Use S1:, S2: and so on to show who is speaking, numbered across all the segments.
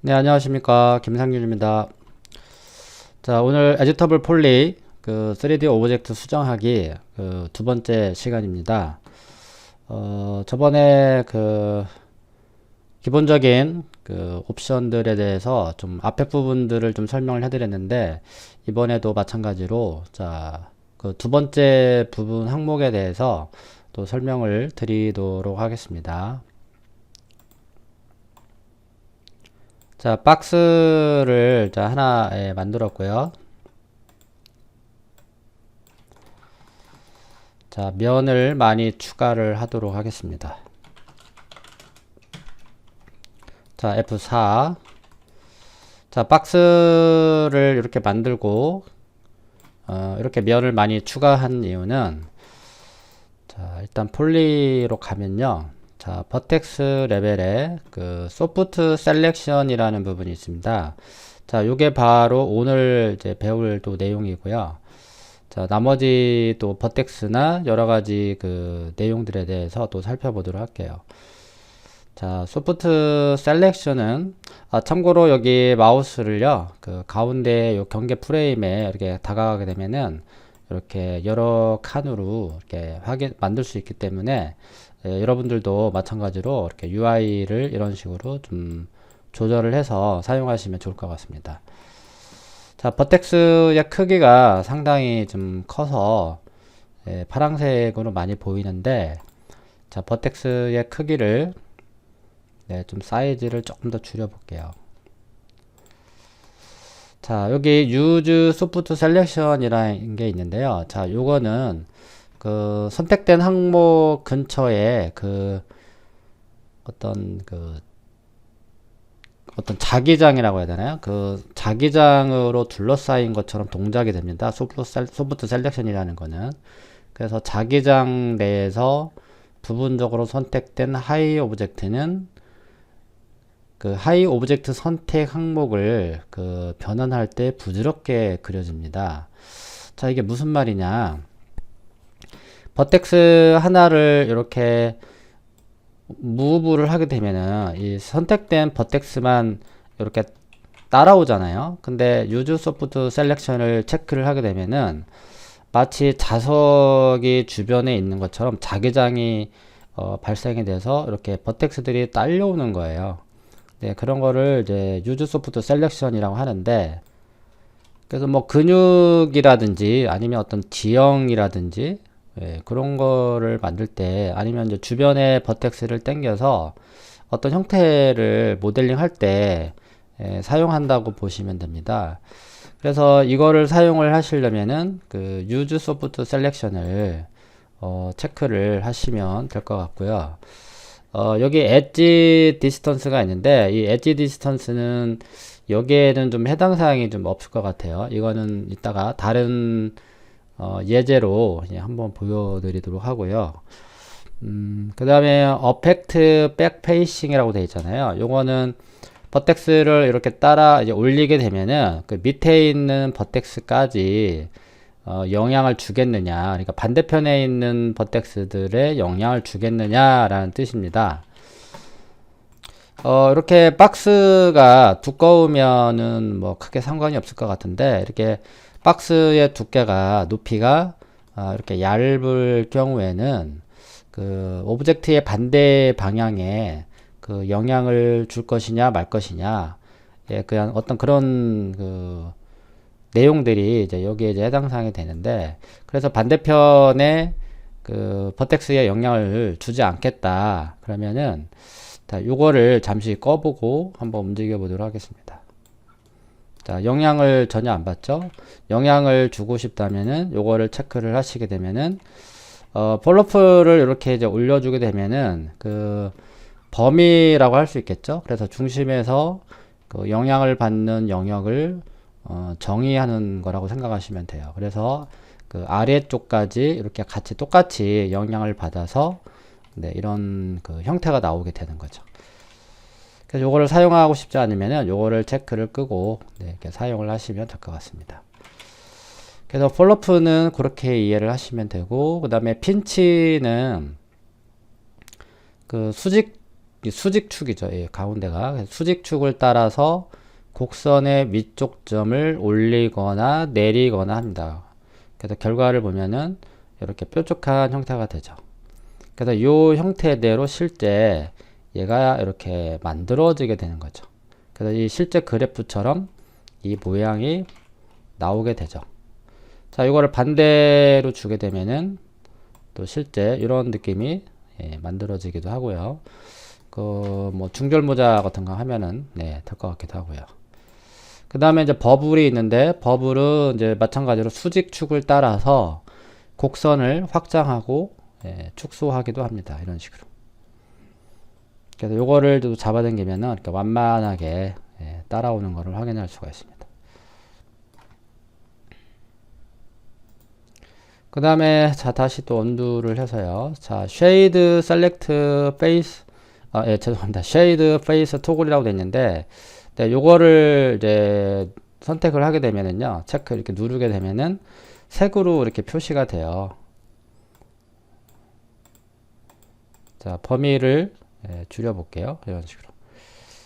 S1: 네, 안녕하십니까. 김상균입니다. 자, 오늘 에디터블 폴리 3D 오브젝트 수정하기 두 번째 시간입니다. 저번에 기본적인 옵션들에 대해서 좀 앞에 부분들을 좀 설명을 해드렸는데, 이번에도 마찬가지로 그 두 번째 부분 항목에 대해서 또 설명을 드리도록 하겠습니다. 자, 박스를 하나 만들었고요. 자, 면을 많이 추가를 하도록 하겠습니다. 자, F4. 자, 박스를 이렇게 만들고, 이렇게 면을 많이 추가한 이유는, 자, 일단 폴리로 가면요. 자, 버텍스 레벨에 소프트 셀렉션이라는 부분이 있습니다. 자, 요게 바로 오늘 이제 배울 또 내용이고요. 자, 나머지 또 버텍스나 여러 가지 내용들에 대해서 또 살펴보도록 할게요. 자, 소프트 셀렉션은, 참고로 여기 마우스를요, 가운데 요 경계 프레임에 이렇게 다가가게 되면은, 이렇게 여러 칸으로 이렇게 만들 수 있기 때문에, 여러분들도 마찬가지로 이렇게 UI를 이런 식으로 좀 조절을 해서 사용하시면 좋을 것 같습니다. 자, 버텍스의 크기가 상당히 좀 커서 파란색으로 많이 보이는데, 자, 버텍스의 크기를 좀 사이즈를 조금 더 줄여 볼게요. 자, 여기 use soft selection이라는 게 있는데요. 자, 요거는 선택된 항목 근처에 어떤 어떤 자기장이라고 해야 되나요? 자기장으로 둘러싸인 것처럼 동작이 됩니다. 소프트 셀렉션이라는 거는. 그래서 자기장 내에서 부분적으로 선택된 하이 오브젝트는 하이 오브젝트 선택 항목을 변환할 때 부드럽게 그려집니다. 자, 이게 무슨 말이냐? 버텍스 하나를 이렇게 무브를 하게 되면은 이 선택된 버텍스만 이렇게 따라오잖아요. 근데 유즈 소프트 셀렉션을 체크를 하게 되면은 마치 자석이 주변에 있는 것처럼 자기장이 발생이 돼서 이렇게 버텍스들이 딸려오는 거예요. 네, 그런 거를 이제 유즈 소프트 셀렉션이라고 하는데, 그래서 뭐 근육이라든지 아니면 어떤 지형이라든지 그런 거를 만들 때, 아니면 이제 주변에 버텍스를 당겨서 어떤 형태를 모델링 할 때 사용한다고 보시면 됩니다. 그래서 이거를 사용을 하시려면은 use soft selection을 체크를 하시면 될 것 같고요. 여기 엣지 디스턴스가 있는데, 이 엣지 디스턴스는 여기에는 좀 해당 사항이 좀 없을 것 같아요. 이거는 이따가 다른 예제로 한번 보여드리도록 하고요. 그 다음에 어펙트 백페이싱이라고 되어 있잖아요. 요거는 버텍스를 이렇게 따라 이제 올리게 되면은 밑에 있는 버텍스까지 영향을 주겠느냐, 그러니까 반대편에 있는 버텍스들의 영향을 주겠느냐라는 뜻입니다. 이렇게 박스가 두꺼우면은 뭐 크게 상관이 없을 것 같은데, 이렇게 박스의 두께가 높이가 이렇게 얇을 경우에는 오브젝트의 반대 방향에 영향을 줄 것이냐 말 것이냐, 그냥 어떤 그런 내용들이 이제 여기에 이제 해당 사항이 되는데, 그래서 반대편에 버텍스에 영향을 주지 않겠다 그러면은, 자, 요거를 잠시 꺼보고 한번 움직여 보도록 하겠습니다. 자, 영향을 전혀 안 받죠? 영향을 주고 싶다면은 요거를 체크를 하시게 되면은 폴로프를 이렇게 이제 올려주게 되면은 범위라고 할 수 있겠죠? 그래서 중심에서 영향을 받는 영역을 정의하는 거라고 생각하시면 돼요. 그래서 아래쪽까지 이렇게 같이 똑같이 영향을 받아서 이런 형태가 나오게 되는 거죠. 그래서 요거를 사용하고 싶지 않으면은 요거를 체크를 끄고 이렇게 사용을 하시면 될 것 같습니다. 그래서 폴로프는 그렇게 이해를 하시면 되고, 그 다음에 핀치는 수직 이 수직축이죠. 예, 가운데가 수직축을 따라서 곡선의 위쪽 점을 올리거나 내리거나 합니다. 그래서 결과를 보면은 이렇게 뾰족한 형태가 되죠. 그래서 이 형태대로 실제 얘가 이렇게 만들어지게 되는 거죠. 그래서 이 실제 그래프처럼 이 모양이 나오게 되죠. 자, 이거를 반대로 주게 되면은 또 실제 이런 느낌이 만들어지기도 하고요. 뭐 중절모자 같은 거 하면은 될 것 같기도 하고요. 그 다음에 이제 버블이 있는데, 버블은 이제 마찬가지로 수직축을 따라서 곡선을 확장하고 축소하기도 합니다. 이런 식으로. 그래서 요거를 또 잡아당기면은 이렇게 완만하게 따라오는 것을 확인할 수가 있습니다. 그 다음에 자 다시 또 언두를 해서요. 자 쉐이드 셀렉트 페이스 죄송합니다. 쉐이드 페이스 토글이라고 되어 있는데 요거를 이제 선택을 하게 되면은요, 체크 이렇게 누르게 되면은 색으로 이렇게 표시가 돼요. 자 범위를 줄여 볼게요. 이런 식으로.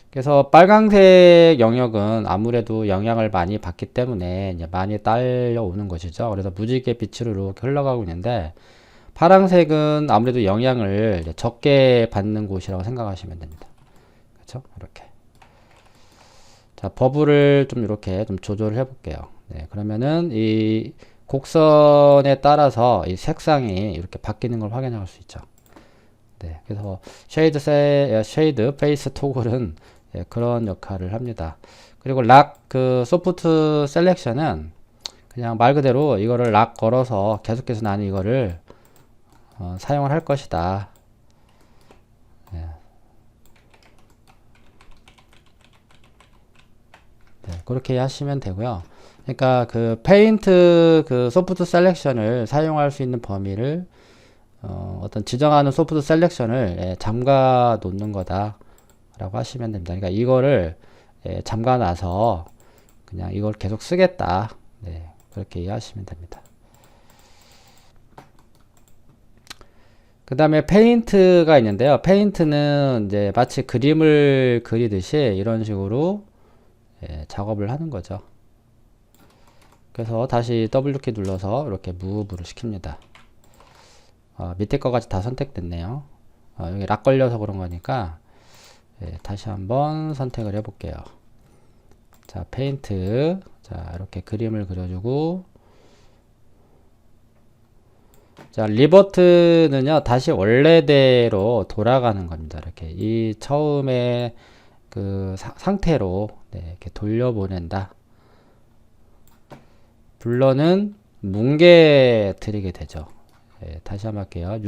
S1: 그래서 빨강색 영역은 아무래도 영향을 많이 받기 때문에 이제 많이 딸려오는 것이죠. 그래서 무지개 빛으로 이렇게 흘러가고 있는데, 파란색은 아무래도 영향을 적게 받는 곳이라고 생각하시면 됩니다. 그렇죠? 이렇게. 자, 버블을 좀 이렇게 좀 조절을 해 볼게요. 그러면은 이 곡선에 따라서 이 색상이 이렇게 바뀌는 걸 확인할 수 있죠. 그래서 쉐이드 페이스 토글은 그런 역할을 합니다. 그리고 소프트 셀렉션은 그냥 말 그대로 이거를 락 걸어서 계속해서 나는 이거를 사용을 할 것이다. 그렇게 하시면 되고요. 그러니까 그 페인트 그 소프트 셀렉션을 사용할 수 있는 범위를 어떤 지정하는 소프트 셀렉션을 잠가 놓는 거다 라고 하시면 됩니다. 그러니까 이거를 잠가 놔서 그냥 이걸 계속 쓰겠다. 그렇게 이해하시면 됩니다. 그 다음에 페인트가 있는데요. 페인트는 이제 마치 그림을 그리듯이 이런 식으로 작업을 하는 거죠. 그래서 다시 W키 눌러서 이렇게 무브를 시킵니다. 밑에 거까지 다 선택됐네요. 여기 락 걸려서 그런 거니까 다시 한번 선택을 해 볼게요. 자, 페인트. 자, 이렇게 그림을 그려주고, 자, 리버트는요, 다시 원래대로 돌아가는 겁니다. 이렇게 이 처음에 그 상태로 이렇게 돌려보낸다. 블러는 뭉개뜨리게 되죠. 다시 한번 할게요.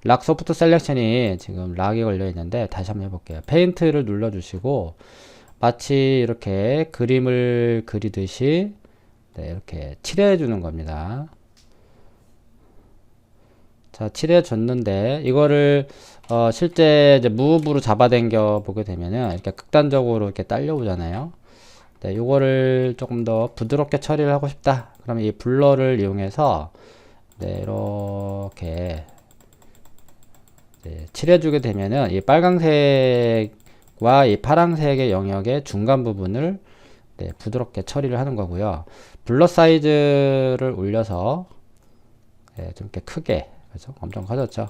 S1: 락 소프트 셀렉션이 지금 락이 걸려 있는데 다시 한번 해볼게요. 페인트를 눌러주시고 마치 이렇게 그림을 그리듯이 이렇게 칠해주는 겁니다. 자, 칠해줬는데 이거를 실제 이제 무브로 잡아당겨 보게 되면은 이렇게 극단적으로 이렇게 딸려오잖아요. 요거를 조금 더 부드럽게 처리를 하고 싶다. 그러면 이 블러를 이용해서 이렇게 칠해주게 되면은 이 빨강색과 이 파란색의 영역의 중간 부분을 부드럽게 처리를 하는 거고요. 블러 사이즈를 올려서 좀 이렇게 크게, 그렇죠? 엄청 커졌죠.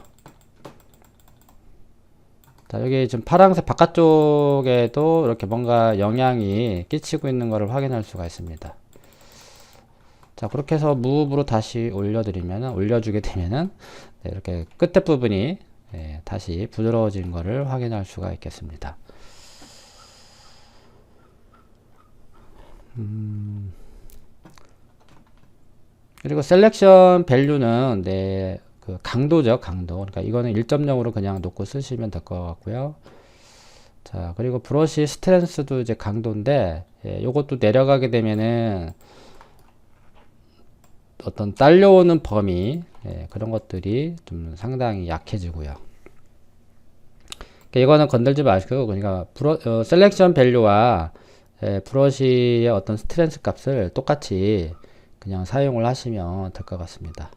S1: 자, 여기 지금 파란색 바깥쪽에도 이렇게 뭔가 영향이 끼치고 있는 것을 확인할 수가 있습니다. 자, 그렇게 해서 무브로 다시 올려주게 되면은 이렇게 끝에 부분이 다시 부드러워진 것을 확인할 수가 있겠습니다. 그리고 셀렉션 밸류는 그 강도죠, 강도. 그러니까 이거는 1.0으로 그냥 놓고 쓰시면 될 것 같고요. 자, 그리고 브러쉬 스트렝스도 이제 강도인데, 요것도 내려가게 되면은 어떤 딸려오는 범위, 그런 것들이 좀 상당히 약해지고요. 그러니까 이거는 건들지 마시고, 그러니까 셀렉션 밸류와 브러쉬의 어떤 스트렝스 값을 똑같이 그냥 사용을 하시면 될 것 같습니다.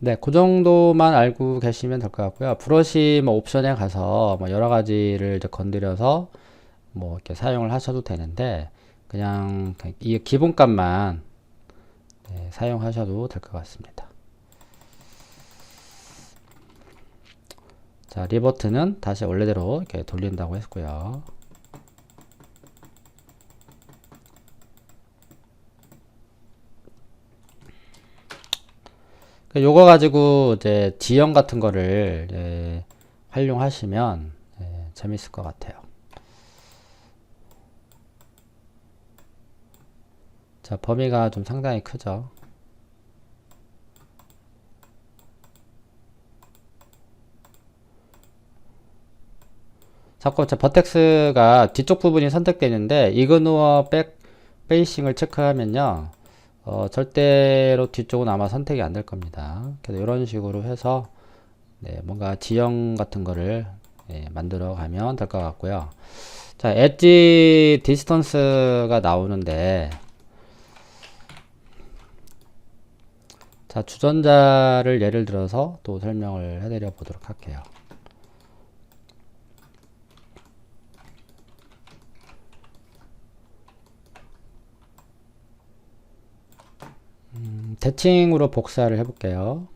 S1: 네, 그 정도만 알고 계시면 될 것 같고요. 브러쉬 뭐 옵션에 가서 뭐 여러 가지를 이제 건드려서 뭐 이렇게 사용을 하셔도 되는데 그냥 이 기본값만 네, 사용하셔도 될 것 같습니다. 자, 리버트는 다시 원래대로 이렇게 돌린다고 했고요. 요거 가지고 이제 지형 같은 거를 활용하시면 재밌을 것 같아요. 자, 범위가 좀 상당히 크죠. 자꾸 버텍스가 뒤쪽 부분이 선택되는데 이그노어 백 페이싱을 체크하면요. 절대로 뒤쪽은 아마 선택이 안 될 겁니다. 그래서 이런 식으로 해서 뭔가 지형 같은 거를 만들어 가면 될 것 같고요. 자, 엣지 디스턴스가 나오는데 자, 주전자를 예를 들어서 또 설명을 해드려 보도록 할게요. 대칭으로 복사를 해볼게요.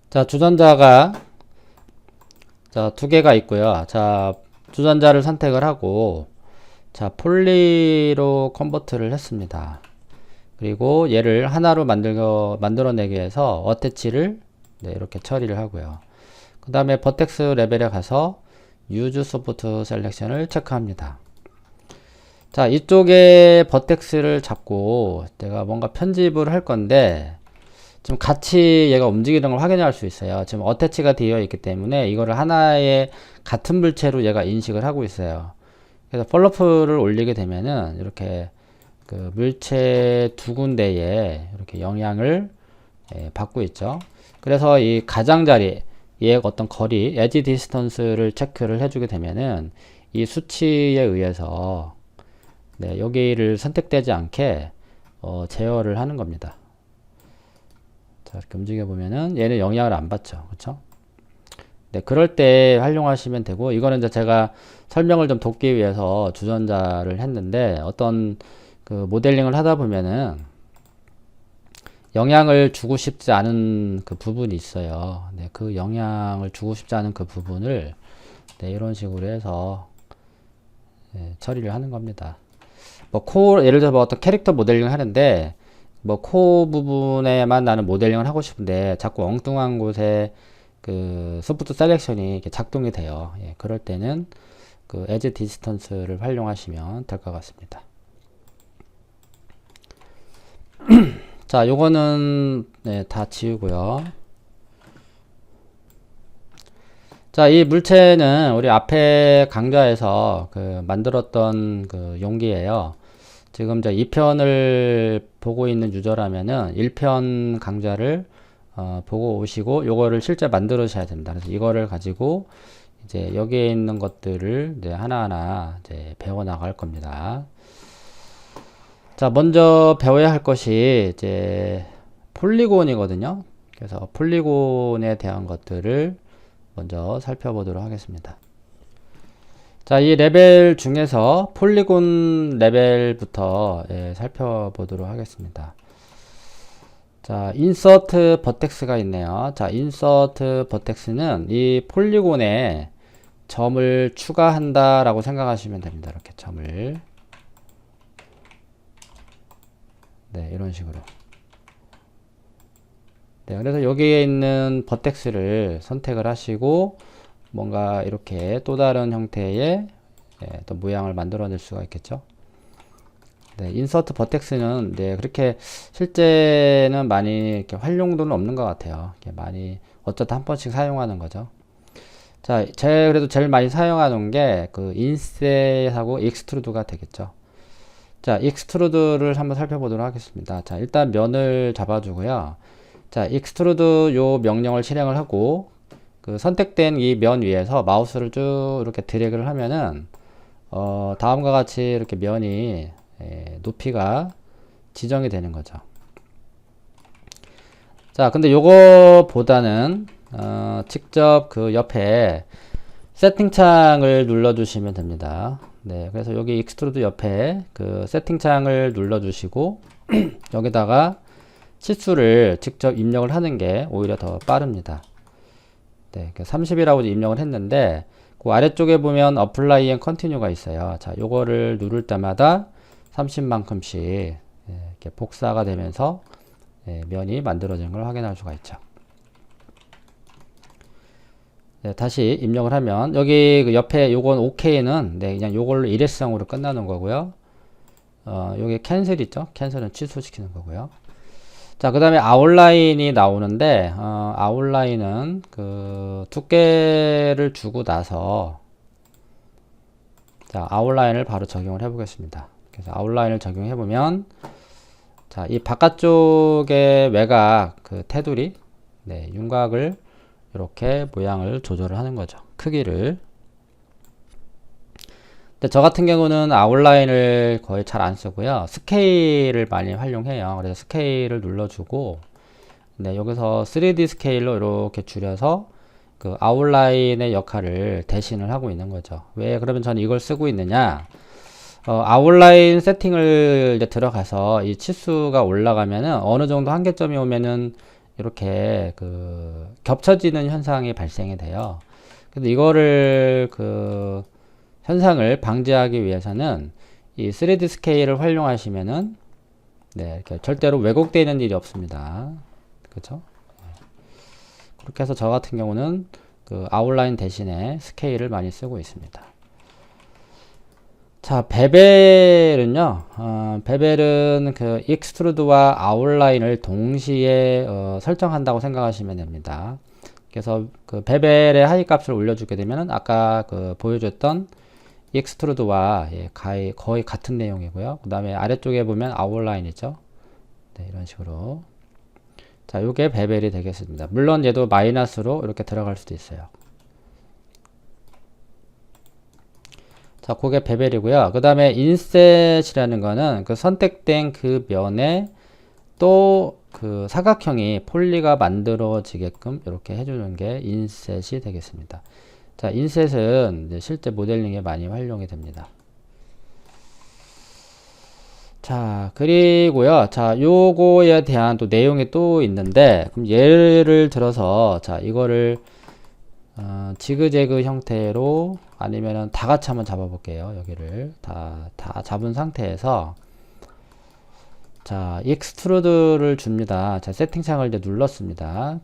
S1: 자, 주전자가 자, 두 개가 있고요. 자, 주전자를 선택을 하고 자, 폴리로 컨버트를 했습니다. 그리고 얘를 하나로 만들어내기 위해서 어태치를 이렇게 처리를 하고요. 그 다음에 버텍스 레벨에 가서 Use Soft Selection을 체크합니다. 자, 이쪽에 버텍스를 잡고 내가 뭔가 편집을 할 건데 지금 같이 얘가 움직이는 걸 확인할 수 있어요. 지금 어태치가 되어 있기 때문에 이거를 하나의 같은 물체로 얘가 인식을 하고 있어요. 그래서 폴로프를 올리게 되면은 이렇게 그 물체 두 군데에 이렇게 영향을 받고 있죠. 그래서 이 가장자리 얘의 어떤 거리, 에지 디스턴스를 체크를 해주게 되면은 이 수치에 의해서 여기를 선택되지 않게 제어를 하는 겁니다. 자, 이렇게 움직여 보면은 얘는 영향을 안 받죠. 그렇죠? 네, 그럴 때 활용하시면 되고 이거는 이제 제가 설명을 좀 돕기 위해서 주전자를 했는데 어떤 그 모델링을 하다 보면은 영향을 주고 싶지 않은 그 부분이 있어요. 네, 그 영향을 주고 싶지 않은 그 부분을 이런 식으로 해서 처리를 하는 겁니다. 뭐 예를 들어 뭐 어떤 캐릭터 모델링을 하는데 뭐 코 부분에만 나는 모델링을 하고 싶은데 자꾸 엉뚱한 곳에 그 소프트 셀렉션이 이렇게 작동이 돼요. 그럴 때는 그 에지 디스턴스를 활용하시면 될 것 같습니다. 자, 요거는 다 지우고요. 자, 이 물체는 우리 앞에 강좌에서 그 만들었던 그 용기예요. 지금 저 2편을 보고 있는 유저라면은 1편 강좌를 보고 오시고 요거를 실제 만들으셔야 됩니다. 그래서 이거를 가지고 이제 여기에 있는 것들을 이제 하나하나 이제 배워 나갈 겁니다. 자, 먼저 배워야 할 것이 이제 폴리곤이거든요. 그래서 폴리곤에 대한 것들을 먼저 살펴보도록 하겠습니다. 자, 이 레벨 중에서 폴리곤 레벨부터 살펴보도록 하겠습니다. 자, 인서트 버텍스가 있네요. 자, 인서트 버텍스는 이 폴리곤에 점을 추가한다 라고 생각하시면 됩니다. 이렇게 점을 이런 식으로 그래서 여기에 있는 버텍스를 선택을 하시고 뭔가 이렇게 또 다른 형태의 또 모양을 만들어낼 수가 있겠죠. 인서트 버텍스는 그렇게 실제는 많이 이렇게 활용도는 없는 것 같아요. 많이 어쩌다 한 번씩 사용하는 거죠. 자, 그래도 제일 많이 사용하는 게 그 인셋하고 익스트루드가 되겠죠. 자, 익스트루드를 한번 살펴보도록 하겠습니다. 자, 일단 면을 잡아주고요. 자, 익스트루드 요 명령을 실행을 하고 그 선택된 이 면 위에서 마우스를 쭉 이렇게 드래그를 하면은 다음과 같이 이렇게 면이 높이가 지정이 되는 거죠. 자, 근데 요거보다는 직접 그 옆에 세팅창을 눌러주시면 됩니다. 네, 그래서 여기 익스트루드 옆에 그 세팅창을 눌러주시고 여기다가 치수를 직접 입력을 하는 게 오히려 더 빠릅니다. 네, 30이라고 입력을 했는데 그 아래쪽에 보면 apply and continue가 있어요. 자, 요거를 누를 때마다 30만큼씩 이렇게 복사가 되면서 면이 만들어진 걸 확인할 수가 있죠. 네, 다시 입력을 하면 여기 그 옆에 요건 OK는 그냥 요걸로 일회성으로 끝나는 거고요. 여기 캔슬 있죠? 캔슬은 취소시키는 거고요. 자, 그 다음에 아웃라인이 나오는데 아웃라인은 그 두께를 주고 나서 자, 아웃라인을 바로 적용을 해 보겠습니다. 그래서 아웃라인을 적용해 보면 자, 이 바깥쪽의 외곽 그 테두리 윤곽을 이렇게 모양을 조절을 하는 거죠. 크기를. 근데 저 같은 경우는 아웃라인을 거의 잘 안 쓰고요. 스케일을 많이 활용해요. 그래서 스케일을 눌러주고 여기서 3D 스케일로 이렇게 줄여서 그 아웃라인의 역할을 대신을 하고 있는 거죠. 왜 그러면 저는 이걸 쓰고 있느냐? 아웃라인 세팅을 이제 들어가서 이 치수가 올라가면은 어느 정도 한계점이 오면은 이렇게 그 겹쳐지는 현상이 발생이 돼요. 근데 이거를 그 현상을 방지하기 위해서는 이 3D 스케일을 활용하시면은 이렇게 절대로 왜곡되는 일이 없습니다. 그렇죠? 그렇게 해서 저 같은 경우는 그 아웃라인 대신에 스케일을 많이 쓰고 있습니다. 자, 베벨은요, 베벨은 그 익스트루드와 아웃라인을 동시에 설정한다고 생각하시면 됩니다. 그래서 그 베벨의 하위 값을 올려주게 되면 아까 그 보여줬던 익스트루드와 거의 같은 내용이고요. 그 다음에 아래쪽에 보면 아웃라인 있죠. 네, 이런 식으로. 자, 요게 베벨이 되겠습니다. 물론 얘도 마이너스로 이렇게 들어갈 수도 있어요. 자, 그게 베벨이고요. 그 다음에 인셋이라는 거는 그 선택된 그 면에 또 그 사각형이 폴리가 만들어지게끔 이렇게 해주는 게 인셋이 되겠습니다. 자, 인셋은 이제 실제 모델링에 많이 활용이 됩니다. 자, 그리고요. 자, 요거에 대한 또 내용이 또 있는데, 그럼 예를 들어서, 자, 이거를, 지그재그 형태로 아니면은 다 같이 한번 잡아볼게요. 여기를 다 잡은 상태에서, 자, 익스트루드를 줍니다. 자, 세팅창을 이제 눌렀습니다.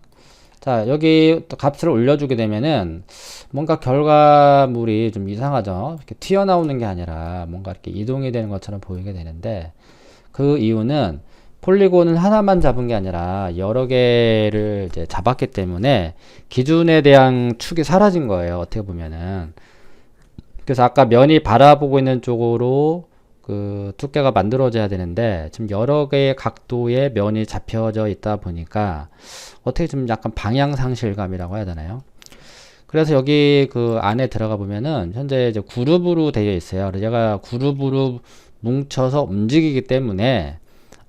S1: 자, 여기 또 값을 올려주게 되면은 뭔가 결과물이 좀 이상하죠. 이렇게 튀어나오는 게 아니라 뭔가 이렇게 이동이 되는 것처럼 보이게 되는데 그 이유는 폴리곤을 하나만 잡은 게 아니라 여러 개를 이제 잡았기 때문에 기준에 대한 축이 사라진 거예요. 어떻게 보면은. 그래서 아까 면이 바라보고 있는 쪽으로 그 두께가 만들어져야 되는데 지금 여러 개의 각도의 면이 잡혀져 있다 보니까 어떻게 좀 약간 방향 상실감이라고 해야 되나요? 그래서 여기 그 안에 들어가 보면은 현재 이제 그룹으로 되어 있어요. 그래서 얘가 그룹으로 뭉쳐서 움직이기 때문에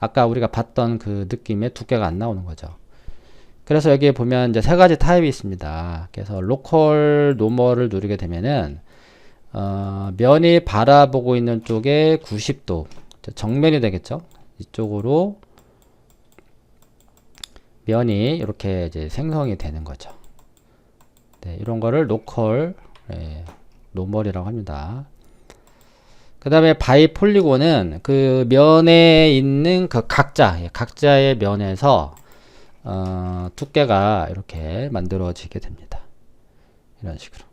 S1: 아까 우리가 봤던 그 느낌의 두께가 안 나오는 거죠. 그래서 여기에 보면 이제 세 가지 타입이 있습니다. 그래서 로컬 노멀을 누르게 되면은 면이 바라보고 있는 쪽에 90도 정면이 되겠죠. 이쪽으로 면이 이렇게 이제 생성이 되는 거죠. 네, 이런 거를 로컬 노멀이라고 합니다. 그 다음에 바이 폴리곤은 그 면에 있는 그 각자의 면에서 두께가 이렇게 만들어지게 됩니다. 이런 식으로.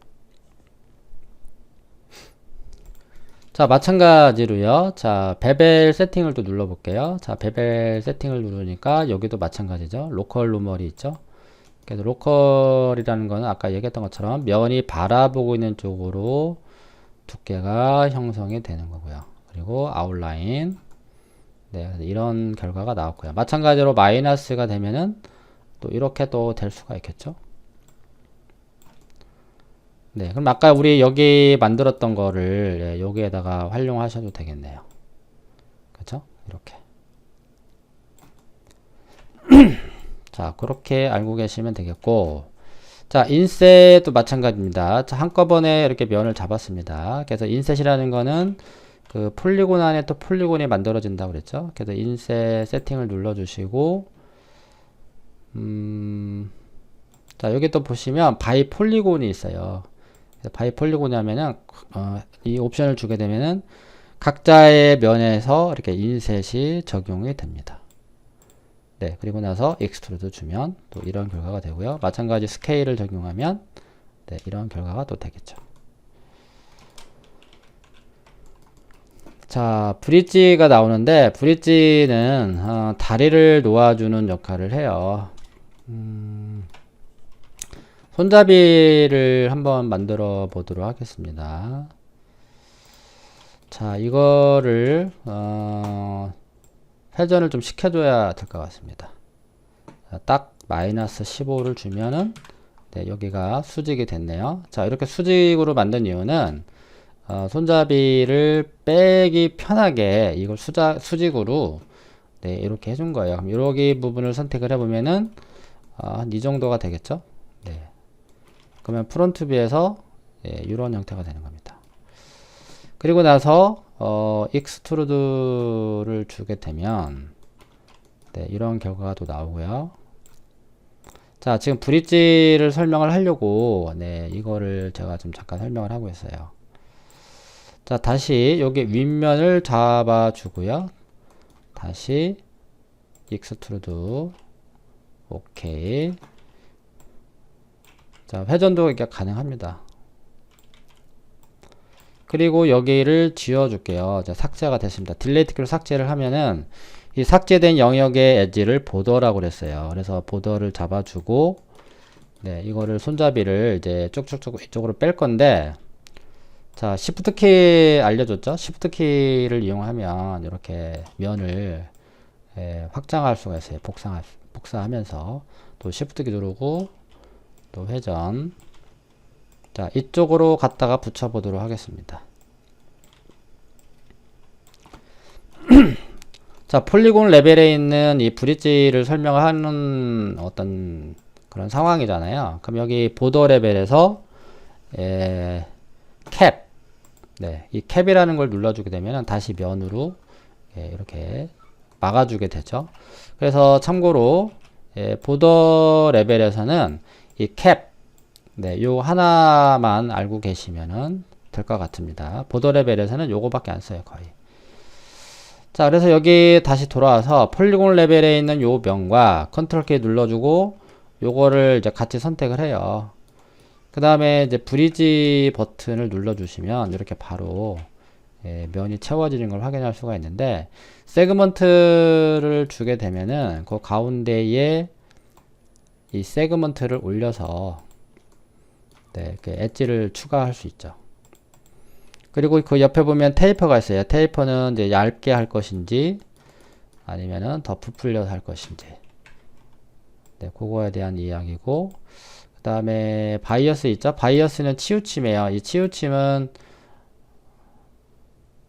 S1: 자, 마찬가지로요. 자, 베벨 세팅을 또 눌러볼게요. 자, 베벨 세팅을 누르니까 여기도 마찬가지죠. 로컬 노멀이 있죠. 그래서 로컬이라는 거는 아까 얘기했던 것처럼 면이 바라보고 있는 쪽으로 두께가 형성이 되는 거고요. 그리고 아웃라인. 네, 이런 결과가 나왔고요. 마찬가지로 마이너스가 되면은 또 이렇게 또 될 수가 있겠죠. 네, 그럼 아까 우리 여기 만들었던 거를 여기에다가 활용하셔도 되겠네요. 그렇죠? 이렇게. 자, 그렇게 알고 계시면 되겠고, 자, 인셋도 마찬가지입니다. 자, 한꺼번에 이렇게 면을 잡았습니다. 그래서 인셋이라는 거는 그 폴리곤 안에 또 폴리곤이 만들어진다고 그랬죠. 그래서 인셋 세팅을 눌러주시고, 자, 여기 또 보시면 바이 폴리곤이 있어요. 바이 폴리곤이 하면은, 이 옵션을 주게 되면은 각자의 면에서 이렇게 인셋이 적용이 됩니다. 네, 그리고 나서 익스트루드 주면 또 이런 결과가 되고요. 마찬가지 스케일을 적용하면 네, 이런 결과가 또 되겠죠. 자, 브릿지가 나오는데 브릿지는 다리를 놓아주는 역할을 해요. 손잡이를 한번 만들어 보도록 하겠습니다. 자, 이거를 회전을 좀 시켜줘야 될 것 같습니다. 자, 딱 마이너스 15를 주면은 네, 여기가 수직이 됐네요. 자, 이렇게 수직으로 만든 이유는 손잡이를 빼기 편하게 이걸 수직으로 네, 이렇게 해준 거예요. 그럼 여기 부분을 선택을 해보면은 한 이 정도가 되겠죠? 네. 그러면 프론트 뷰에서 예, 이런 형태가 되는 겁니다. 그리고 나서 익스트루드를 주게 되면 네, 이런 결과가 또 나오고요. 자, 지금 브릿지를 설명을 하려고 네, 이거를 제가 좀 잠깐 설명을 하고 있어요. 자, 다시 여기 윗면을 잡아 주고요. 다시 익스트루드 오케이. 자, 회전도 이게 가능합니다. 그리고 여기를 지워줄게요. 자, 삭제가 됐습니다. 딜레이트 키로 삭제를 하면은 이 삭제된 영역의 엣지를 보더라고 그랬어요. 그래서 보더를 잡아주고 네, 이거를 손잡이를 이제 쭉쭉쭉 이쪽으로 뺄 건데 자, Shift 키 알려줬죠? Shift 키를 이용하면 이렇게 면을 확장할 수가 있어요. 복사하면서 또 Shift 키 누르고 또 회전. 자, 이쪽으로 갖다가 붙여보도록 하겠습니다. 자, 폴리곤 레벨에 있는 이 브릿지를 설명하는 어떤 그런 상황이잖아요. 그럼 여기 보더 레벨에서 캡, 네, 이 캡이라는 걸 눌러주게 되면 다시 면으로 이렇게 막아주게 되죠. 그래서 참고로 보더 레벨에서는 이 캡, 네, 요 하나만 알고 계시면은 될 것 같습니다. 보더 레벨에서는 요거밖에 안 써요, 거의. 자, 그래서 여기 다시 돌아와서 폴리곤 레벨에 있는 요 면과 컨트롤 키 눌러주고 요거를 이제 같이 선택을 해요. 그 다음에 이제 브리지 버튼을 눌러주시면 이렇게 바로 면이 채워지는 걸 확인할 수가 있는데 세그먼트를 주게 되면은 그 가운데에 이 세그먼트를 올려서 네, 이렇게 엣지를 추가할 수 있죠. 그리고 그 옆에 보면 테이퍼가 있어요. 테이퍼는 이제 얇게 할 것인지 아니면은 더 부풀려서 할 것인지 네, 그거에 대한 이야기고 그 다음에 바이어스 있죠. 바이어스는 치우침이에요. 이 치우침은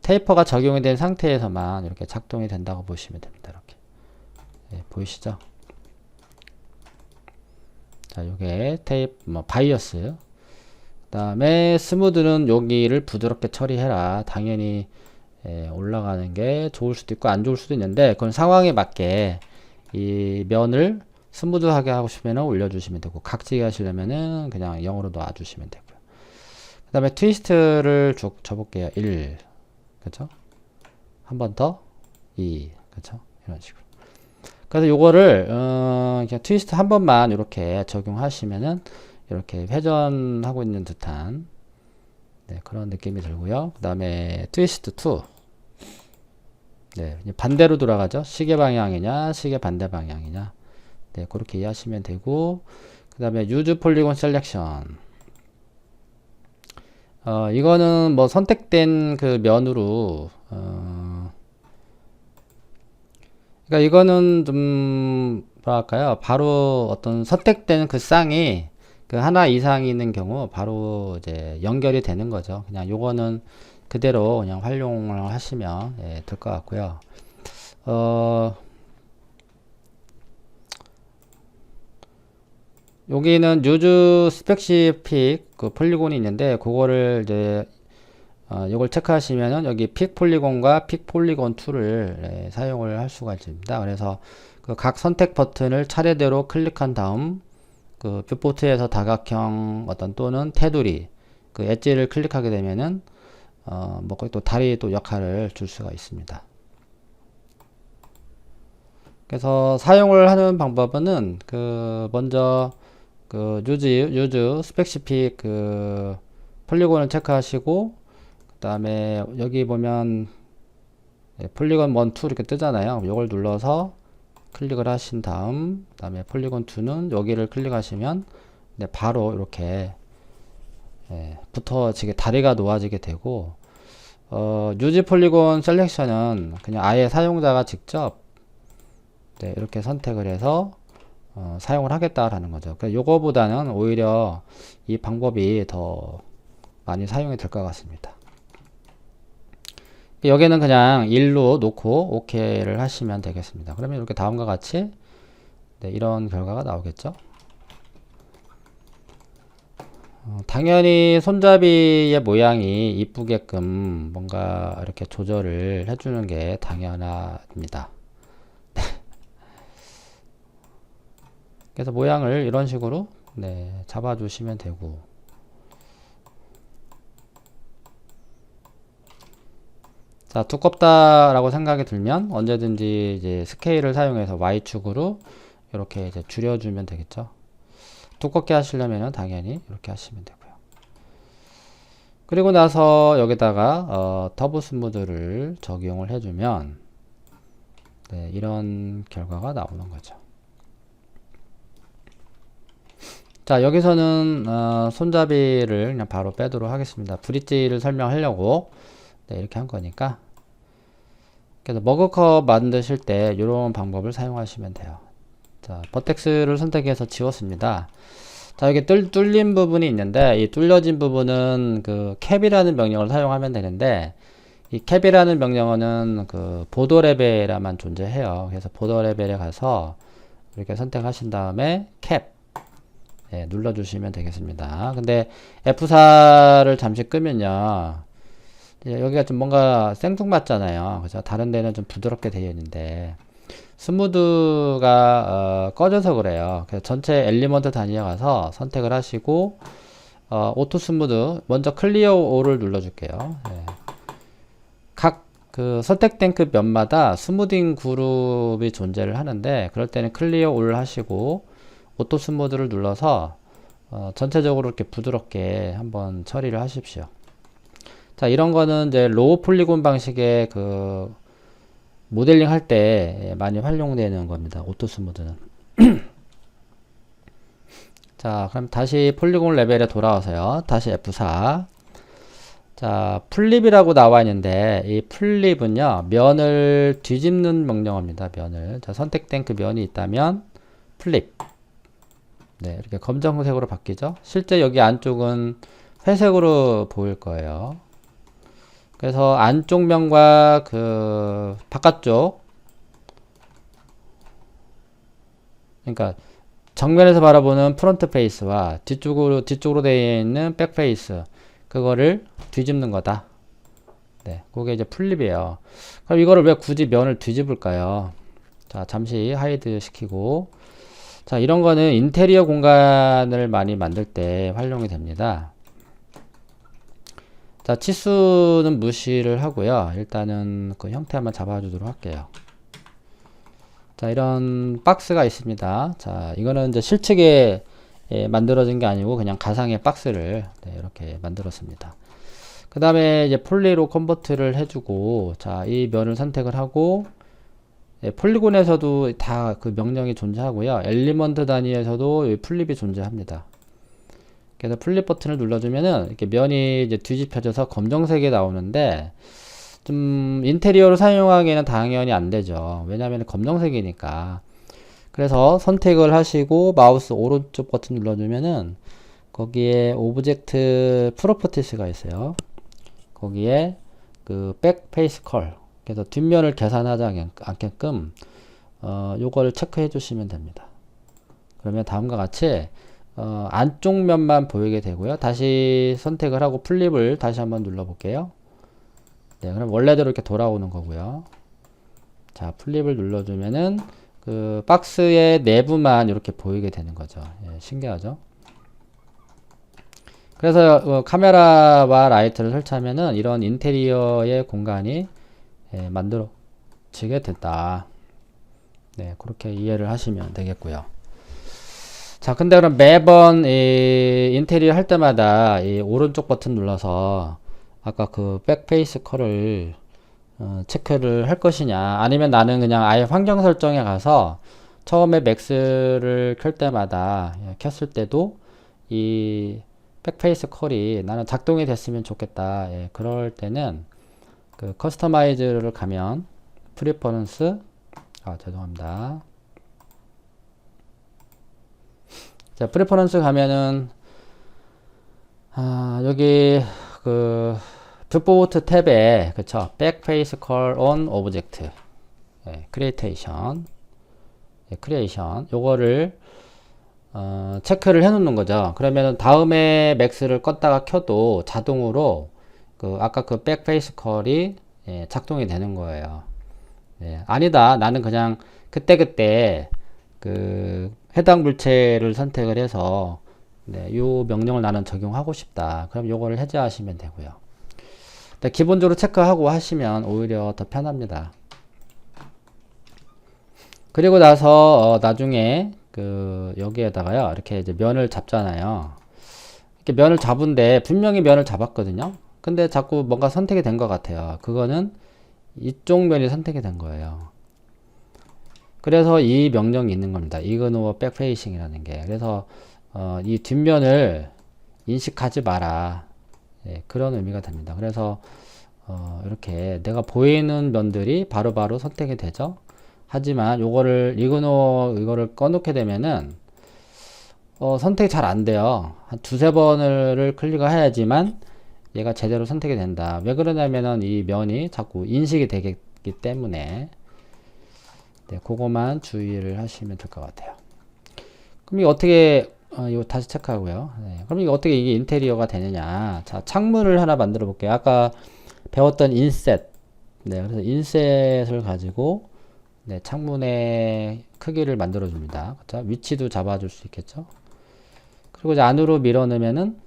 S1: 테이퍼가 적용이 된 상태에서만 이렇게 작동이 된다고 보시면 됩니다. 이렇게 네, 보이시죠? 자, 요게 바이어스. 그 다음에 스무드는 여기를 부드럽게 처리해라. 당연히 올라가는 게 좋을 수도 있고 안 좋을 수도 있는데 그건 상황에 맞게 이 면을 스무드하게 하고 싶으면 올려주시면 되고 각지게 하시려면은 그냥 0으로 놔주시면 되고요. 그 다음에 트위스트를 쭉 줘볼게요. 1 그쵸? 한 번 더 2 그쵸? 이런 식으로. 그래서 요거를 그냥 트위스트 한 번만 이렇게 적용하시면은 이렇게 회전하고 있는 듯한 네, 그런 느낌이 들고요. 그 다음에 트위스트 2 네, 반대로 돌아가죠. 시계 방향이냐 시계 반대 방향이냐 네, 그렇게 이해하시면 되고 그 다음에 유즈 폴리곤 셀렉션 이거는 뭐 선택된 그 면으로 그러니까 이거는 좀 뭐랄까요 바로 어떤 선택된 그 쌍이 그 하나 이상 있는 경우 바로 이제 연결이 되는 거죠. 그냥 요거는 그대로 그냥 활용을 하시면 될 것 같고요. 여기는 뉴즈 스펙시픽 그 폴리곤이 있는데 그거를 이제 이걸 체크하시면은 여기 픽 폴리곤과 픽 폴리곤 2를 사용을 할 수가 있습니다. 그래서 그 각 선택 버튼을 차례대로 클릭한 다음 그 뷰포트에서 다각형 어떤 또는 테두리 그 엣지를 클릭하게 되면은 뭐 거기 또 다리 또 역할을 줄 수가 있습니다. 그래서 사용을 하는 방법은 그 먼저 그 유즈 스펙시픽 그 폴리곤을 체크하시고 그 다음에 여기 보면 폴리곤 1, 2 이렇게 뜨잖아요. 이걸 눌러서 클릭을 하신 다음 그 다음에 폴리곤 2는 여기를 클릭하시면 바로 이렇게 붙어지게 다리가 놓아지게 되고 유즈 폴리곤 셀렉션은 그냥 아예 사용자가 직접 이렇게 선택을 해서 사용을 하겠다라는 거죠. 그러니까 요거보다는 오히려 이 방법이 더 많이 사용이 될 것 같습니다. 여기는 그냥 1로 놓고 OK를 하시면 되겠습니다. 그러면 이렇게 다음과 같이 이런 결과가 나오겠죠. 당연히 손잡이의 모양이 이쁘게끔 뭔가 이렇게 조절을 해주는 게 당연합니다. 그래서 모양을 이런 식으로 잡아주시면 되고, 자, 두껍다라고 생각이 들면 언제든지 이제 스케일을 사용해서 Y축으로 이렇게 이제 줄여주면 되겠죠. 두껍게 하시려면 당연히 이렇게 하시면 되고요. 그리고 나서 여기다가 터보 스무드를 적용을 해주면 이런 결과가 나오는 거죠. 자, 여기서는 손잡이를 그냥 바로 빼도록 하겠습니다. 브릿지를 설명하려고 이렇게 한 거니까. 그래서 머그컵 만드실 때 이런 방법을 사용하시면 돼요. 자, 버텍스를 선택해서 지웠습니다. 자, 여기 뚫린 부분이 있는데 이 뚫려진 부분은 그 캡이라는 명령을 사용하면 되는데, 이 캡이라는 명령어는 그 보더 레벨에만 존재해요. 그래서 보더 레벨에 가서 이렇게 선택하신 다음에 캡 눌러주시면 되겠습니다. 근데 F4를 잠시 끄면요, 여기가 좀 뭔가 생뚱맞잖아요. 그죠? 다른 데는 좀 부드럽게 되어 있는데 스무드가 꺼져서 그래요. 그래서 전체 엘리먼트 단위에 가서 선택을 하시고 오토 스무드 먼저 클리어 올을 눌러줄게요. 각 그 선택된 그 면마다 스무딩 그룹이 존재를 하는데, 그럴 때는 클리어 올 하시고 오토 스무드를 눌러서 전체적으로 이렇게 부드럽게 한번 처리를 하십시오. 자, 이런 거는 이제 로우 폴리곤 방식의 그 모델링 할 때 많이 활용되는 겁니다. 오토 스무드는. 자, 그럼 다시 폴리곤 레벨에 돌아와서요. 다시 F4. 자, 플립이라고 나와 있는데 이 플립은요, 면을 뒤집는 명령어입니다. 면을. 자, 선택된 그 면이 있다면 플립. 이렇게 검정색으로 바뀌죠. 실제 여기 안쪽은 회색으로 보일 거예요. 그래서 안쪽 면과 그 바깥쪽, 그러니까 정면에서 바라보는 프론트 페이스와 뒤쪽으로 되어 있는 백 페이스, 그거를 뒤집는 거다. 그게 이제 플립이에요. 그럼 이거를 왜 굳이 면을 뒤집을까요? 자, 잠시 하이드 시키고, 자, 이런 거는 인테리어 공간을 많이 만들 때 활용이 됩니다. 자, 치수는 무시를 하고요. 일단은 그 형태 한번 잡아주도록 할게요. 자, 이런 박스가 있습니다. 자, 이거는 이제 실측에 만들어진 게 아니고 그냥 가상의 박스를 이렇게 만들었습니다. 그 다음에 이제 폴리로 컨버트를 해주고, 자, 이 면을 선택을 하고, 폴리곤에서도 다 그 명령이 존재하고요. 엘리먼트 단위에서도 플립이 존재합니다. 그래서 플립 버튼을 눌러주면은 이렇게 면이 이제 뒤집혀져서 검정색이 나오는데, 좀 인테리어로 사용하기에는 당연히 안 되죠. 왜냐하면 검정색이니까. 그래서 선택을 하시고 마우스 오른쪽 버튼 눌러주면은 거기에 오브젝트 프로퍼티스가 있어요. 거기에 그 백 페이스 컬, 그래서 뒷면을 계산하지 않게끔 요거를 체크해 주시면 됩니다. 그러면 다음과 같이 안쪽 면만 보이게 되고요. 다시 선택을 하고 플립을 다시 한번 눌러 볼게요. 네, 그럼 원래대로 이렇게 돌아오는 거고요. 자, 플립을 눌러주면은 그 박스의 내부만 이렇게 보이게 되는 거죠. 예, 신기하죠? 그래서 카메라와 라이트를 설치하면은 이런 인테리어의 공간이 만들어지게 됐다. 네, 그렇게 이해를 하시면 되겠고요. 자, 근데 그럼 매번 이 인테리어 할 때마다 이 오른쪽 버튼 눌러서 아까 그 백페이스 컬을 체크를 할 것이냐, 아니면 나는 그냥 아예 환경 설정에 가서 처음에 맥스를 켤 때마다 켰을 때도 이 백페이스 컬이 나는 작동이 됐으면 좋겠다. 예, 그럴 때는 그 커스터마이즈를 가면 프리퍼런스, 죄송합니다. 자, 프리퍼런스 가면은 여기 그 뷰포트 탭에 그쵸, 백페이스 컬 온 오브젝트, 크리에이션, 크리에이션 요거를 체크를 해 놓는 거죠. 그러면은 다음에 맥스를 껐다가 켜도 자동으로 그 아까 그 백페이스 컬이 작동이 되는 거예요. 아니다, 나는 그냥 그때그때 그 해당 물체를 선택을 해서 요 명령을 나는 적용하고 싶다. 그럼 요거를 해제하시면 되고요. 기본적으로 체크하고 하시면 오히려 더 편합니다. 그리고 나서 나중에 그 여기에다가요, 이렇게 이제 면을 잡잖아요. 이렇게 면을 잡은데 분명히 면을 잡았거든요. 근데 자꾸 뭔가 선택이 된 것 같아요. 그거는 이쪽 면이 선택이 된 거예요. 그래서 이 명령이 있는 겁니다. ignore backfacing이라는 게. 그래서 이 뒷면을 인식하지 마라. 예, 그런 의미가 됩니다. 그래서 이렇게 내가 보이는 면들이 바로바로 선택이 되죠. 하지만 요거를 이거를 꺼놓게 되면은 선택이 잘 안 돼요. 한 두세 번을 클릭을 해야지만 얘가 제대로 선택이 된다. 왜 그러냐면은 이 면이 자꾸 인식이 되기 때문에 그거만 주의를 하시면 될 것 같아요. 그럼 이거 어떻게 이거 다시 체크하고요. 그럼 이거 어떻게 이게 인테리어가 되느냐? 자, 창문을 하나 만들어 볼게요. 아까 배웠던 인셋. 그래서 인셋을 가지고 창문의 크기를 만들어 줍니다. 그렇죠? 위치도 잡아줄 수 있겠죠? 그리고 이제 안으로 밀어 넣으면은,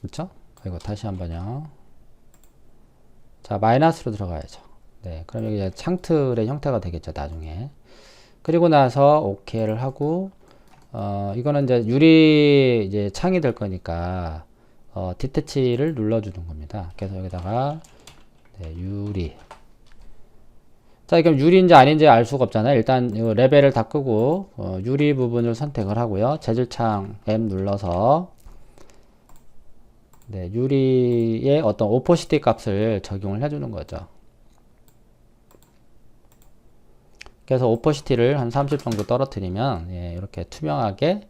S1: 그렇죠? 이거 다시 한번요. 자, 마이너스로 들어가야죠. 그럼 여기 이제 창틀의 형태가 되겠죠, 나중에. 그리고 나서 OK를 하고, 이거는 이제 유리 이제 창이 될 거니까, 디태치를 눌러주는 겁니다. 그래서 여기다가, 유리. 자, 그럼 유리인지 아닌지 알 수가 없잖아요. 일단 이 레벨을 다 끄고 유리 부분을 선택을 하고요. 재질창 M 눌러서 유리의 어떤 오포시티 값을 적용을 해주는 거죠. 그래서 오포시티를 한 30 정도 떨어뜨리면 이렇게 투명하게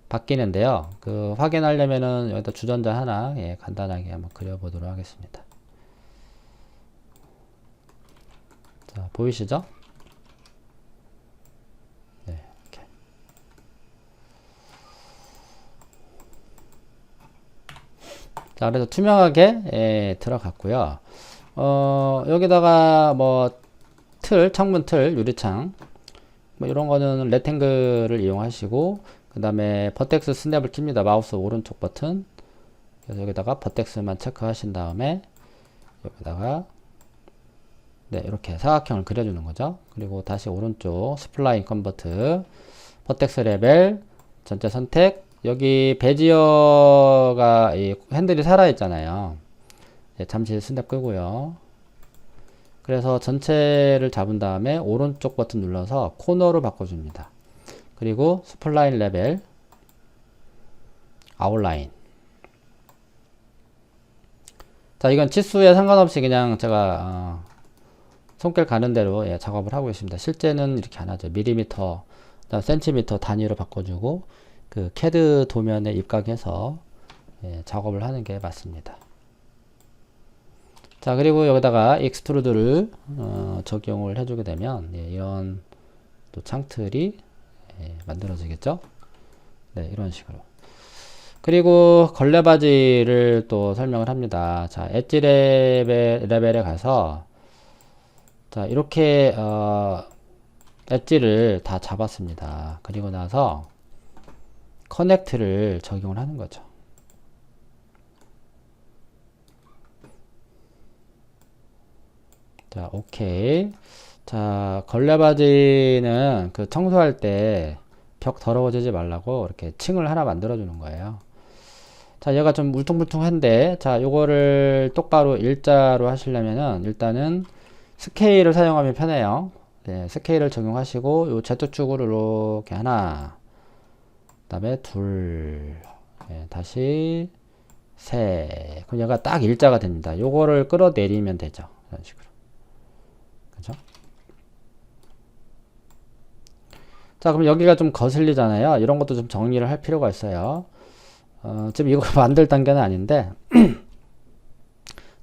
S1: 바뀌는데요. 그 확인하려면은 여기다 주전자 하나 간단하게 한번 그려보도록 하겠습니다. 자, 보이시죠? 이렇게. 자, 그래서 투명하게 들어갔고요. 여기다가 뭐 창문 틀, 유리창 뭐 이런 거는 레탱글을 이용하시고, 그 다음에 버텍스 스냅을 킵니다. 마우스 오른쪽 버튼. 그래서 여기다가 버텍스만 체크하신 다음에 여기다가 이렇게 사각형을 그려주는 거죠. 그리고 다시 오른쪽 스플라인 컨버트, 버텍스 레벨, 전체 선택. 여기 베지어가 이 핸들이 살아있잖아요. 잠시 스냅 끄고요. 그래서 전체를 잡은 다음에 오른쪽 버튼 눌러서 코너로 바꿔줍니다. 그리고 스플라인 레벨, 아웃라인. 자, 이건 치수에 상관없이 그냥 제가 손길 가는 대로 작업을 하고 있습니다. 실제는 이렇게 안 하죠. 밀리미터, 센티미터 단위로 바꿔주고 그 CAD 도면에 입각해서 작업을 하는 게 맞습니다. 자, 그리고 여기다가 익스트루드를 적용을 해주게 되면 이런 또 창틀이 만들어지겠죠? 네, 이런 식으로. 그리고 걸레바지를 또 설명을 합니다. 자, 엣지 레벨에 가서 자, 이렇게 엣지를 다 잡았습니다. 그리고 나서 커넥트를 적용을 하는 거죠. 자, 오케이. 자, 걸레바지는 그 청소할 때 벽 더러워지지 말라고 이렇게 층을 하나 만들어 주는 거예요. 자, 얘가 좀 울퉁불퉁한데, 자, 요거를 똑바로 일자로 하시려면은 일단은 스케일을 사용하면 편해요. 네, 스케일을 적용하시고 요 Z축으로 이렇게 하나, 그 다음에 둘, 네, 다시 셋. 그럼 얘가 딱 일자가 됩니다. 요거를 끌어내리면 되죠. 이런 식으로. 그죠? 자, 그럼 여기가 좀 거슬리잖아요. 이런 것도 좀 정리를 할 필요가 있어요. 지금 이거 만들 단계는 아닌데,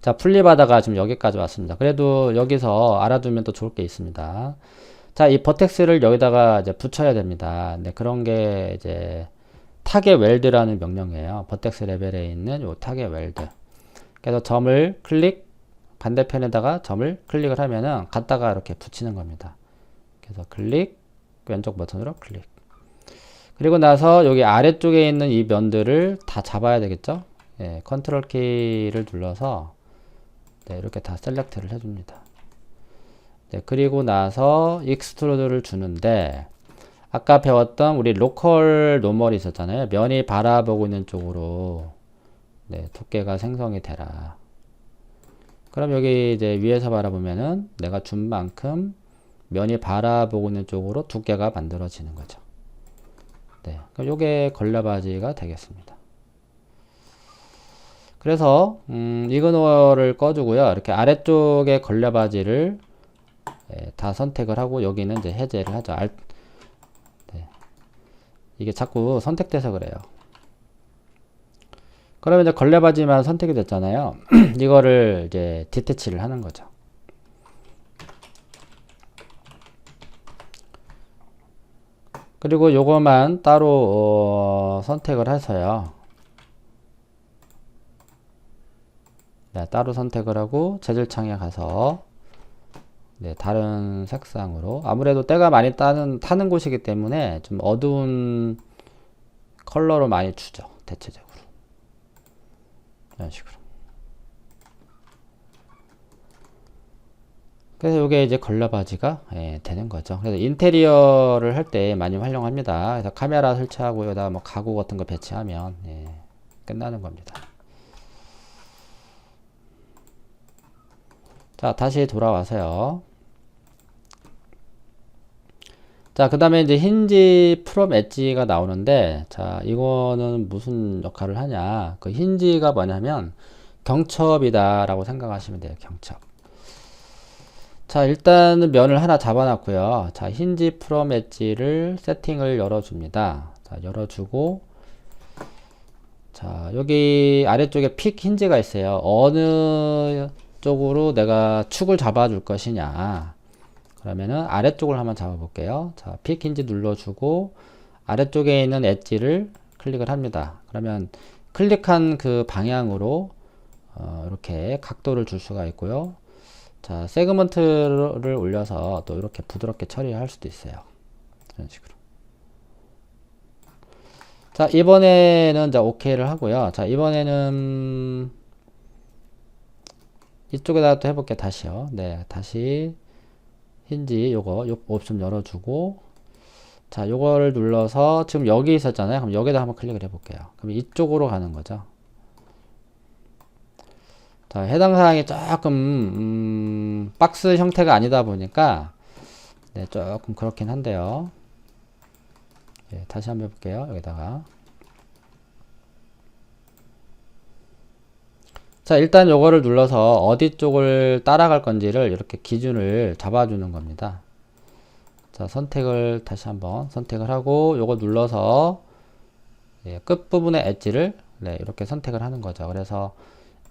S1: 자, 분리바다가 지금 여기까지 왔습니다. 그래도 여기서 알아두면 또 좋을 게 있습니다. 자, 이 버텍스를 여기다가 이제 붙여야 됩니다. 네, 그런 게 이제 타겟 웰드라는 명령이에요. 버텍스 레벨에 있는 요 타겟 웰드. 그래서 점을 클릭, 반대편에다가 점을 클릭을 하면은 갖다가 이렇게 붙이는 겁니다. 그래서 클릭, 왼쪽 버튼으로 클릭. 그리고 나서 여기 아래쪽에 있는 이 면들을 다 잡아야 되겠죠? 예, 컨트롤 키를 눌러서 네, 이렇게 다 셀렉트를 해줍니다. 네, 그리고 나서 익스트루드를 주는데 아까 배웠던 우리 로컬 노멀이 있었잖아요. 면이 바라보고 있는 쪽으로 네, 두께가 생성이 되라. 그럼 여기 이제 위에서 바라보면은 내가 준 만큼 면이 바라보고 있는 쪽으로 두께가 만들어지는 거죠. 네, 그럼 요게 걸레바지가 되겠습니다. 그래서 이그노어를 꺼주고요. 이렇게 아래쪽에 걸레바지를 다 선택을 하고 여기는 이제 해제를 하죠. 네. 이게 자꾸 선택돼서 그래요. 그러면 이제 걸레바지만 선택이 됐잖아요. 이거를 이제 디태치를 하는 거죠. 그리고 요거만 따로 선택을 해서요. 네, 따로 선택을 하고 재질 창에 가서 네, 다른 색상으로 아무래도 때가 많이 타는 곳이기 때문에 좀 어두운 컬러로 많이 주죠. 대체적으로 이런 식으로. 그래서 이게 이제 걸레바지가 되는 거죠. 그래서 인테리어를 할 때 많이 활용합니다. 그래서 카메라 설치하고 여기다 뭐 가구 같은 거 배치하면 끝나는 겁니다. 자, 다시 돌아와서요. 자, 그 다음에 이제 힌지 프롬 엣지가 나오는데, 자, 이거는 무슨 역할을 하냐. 그 힌지가 뭐냐면 경첩이다 라고 생각하시면 돼요. 경첩. 자, 일단은 면을 하나 잡아놨고요. 자, 힌지 프롬 엣지를 세팅을 열어줍니다. 자, 열어주고, 자, 여기 아래쪽에 픽 힌지가 있어요. 어느 쪽으로 내가 축을 잡아줄 것이냐. 그러면은 아래쪽을 한번 잡아볼게요. 자, 픽 힌지 눌러주고, 아래쪽에 있는 엣지를 클릭을 합니다. 그러면 클릭한 그 방향으로 이렇게 각도를 줄 수가 있고요. 자, 세그먼트를 올려서 또 이렇게 부드럽게 처리할 수도 있어요. 이런 식으로. 자, 이번에는 이제 OK를 하고요. 자, 이번에는 이쪽에다가 또 해볼게요. 다시요. 네, 다시 힌지 요거 옵션 열어주고, 자, 요거를 눌러서 지금 여기 있었잖아요. 그럼 여기다 한번 클릭을 해볼게요. 그럼 이쪽으로 가는 거죠. 자, 해당 사항이 조금 박스 형태가 아니다 보니까 네, 조금 그렇긴 한데요. 예, 다시 한번 해볼게요. 여기다가 자, 일단 요거를 눌러서 어디 쪽을 따라갈 건지를 이렇게 기준을 잡아주는 겁니다. 자, 선택을 다시 한번 선택을 하고 요거 눌러서 예, 끝부분의 엣지를 네, 이렇게 선택을 하는 거죠. 그래서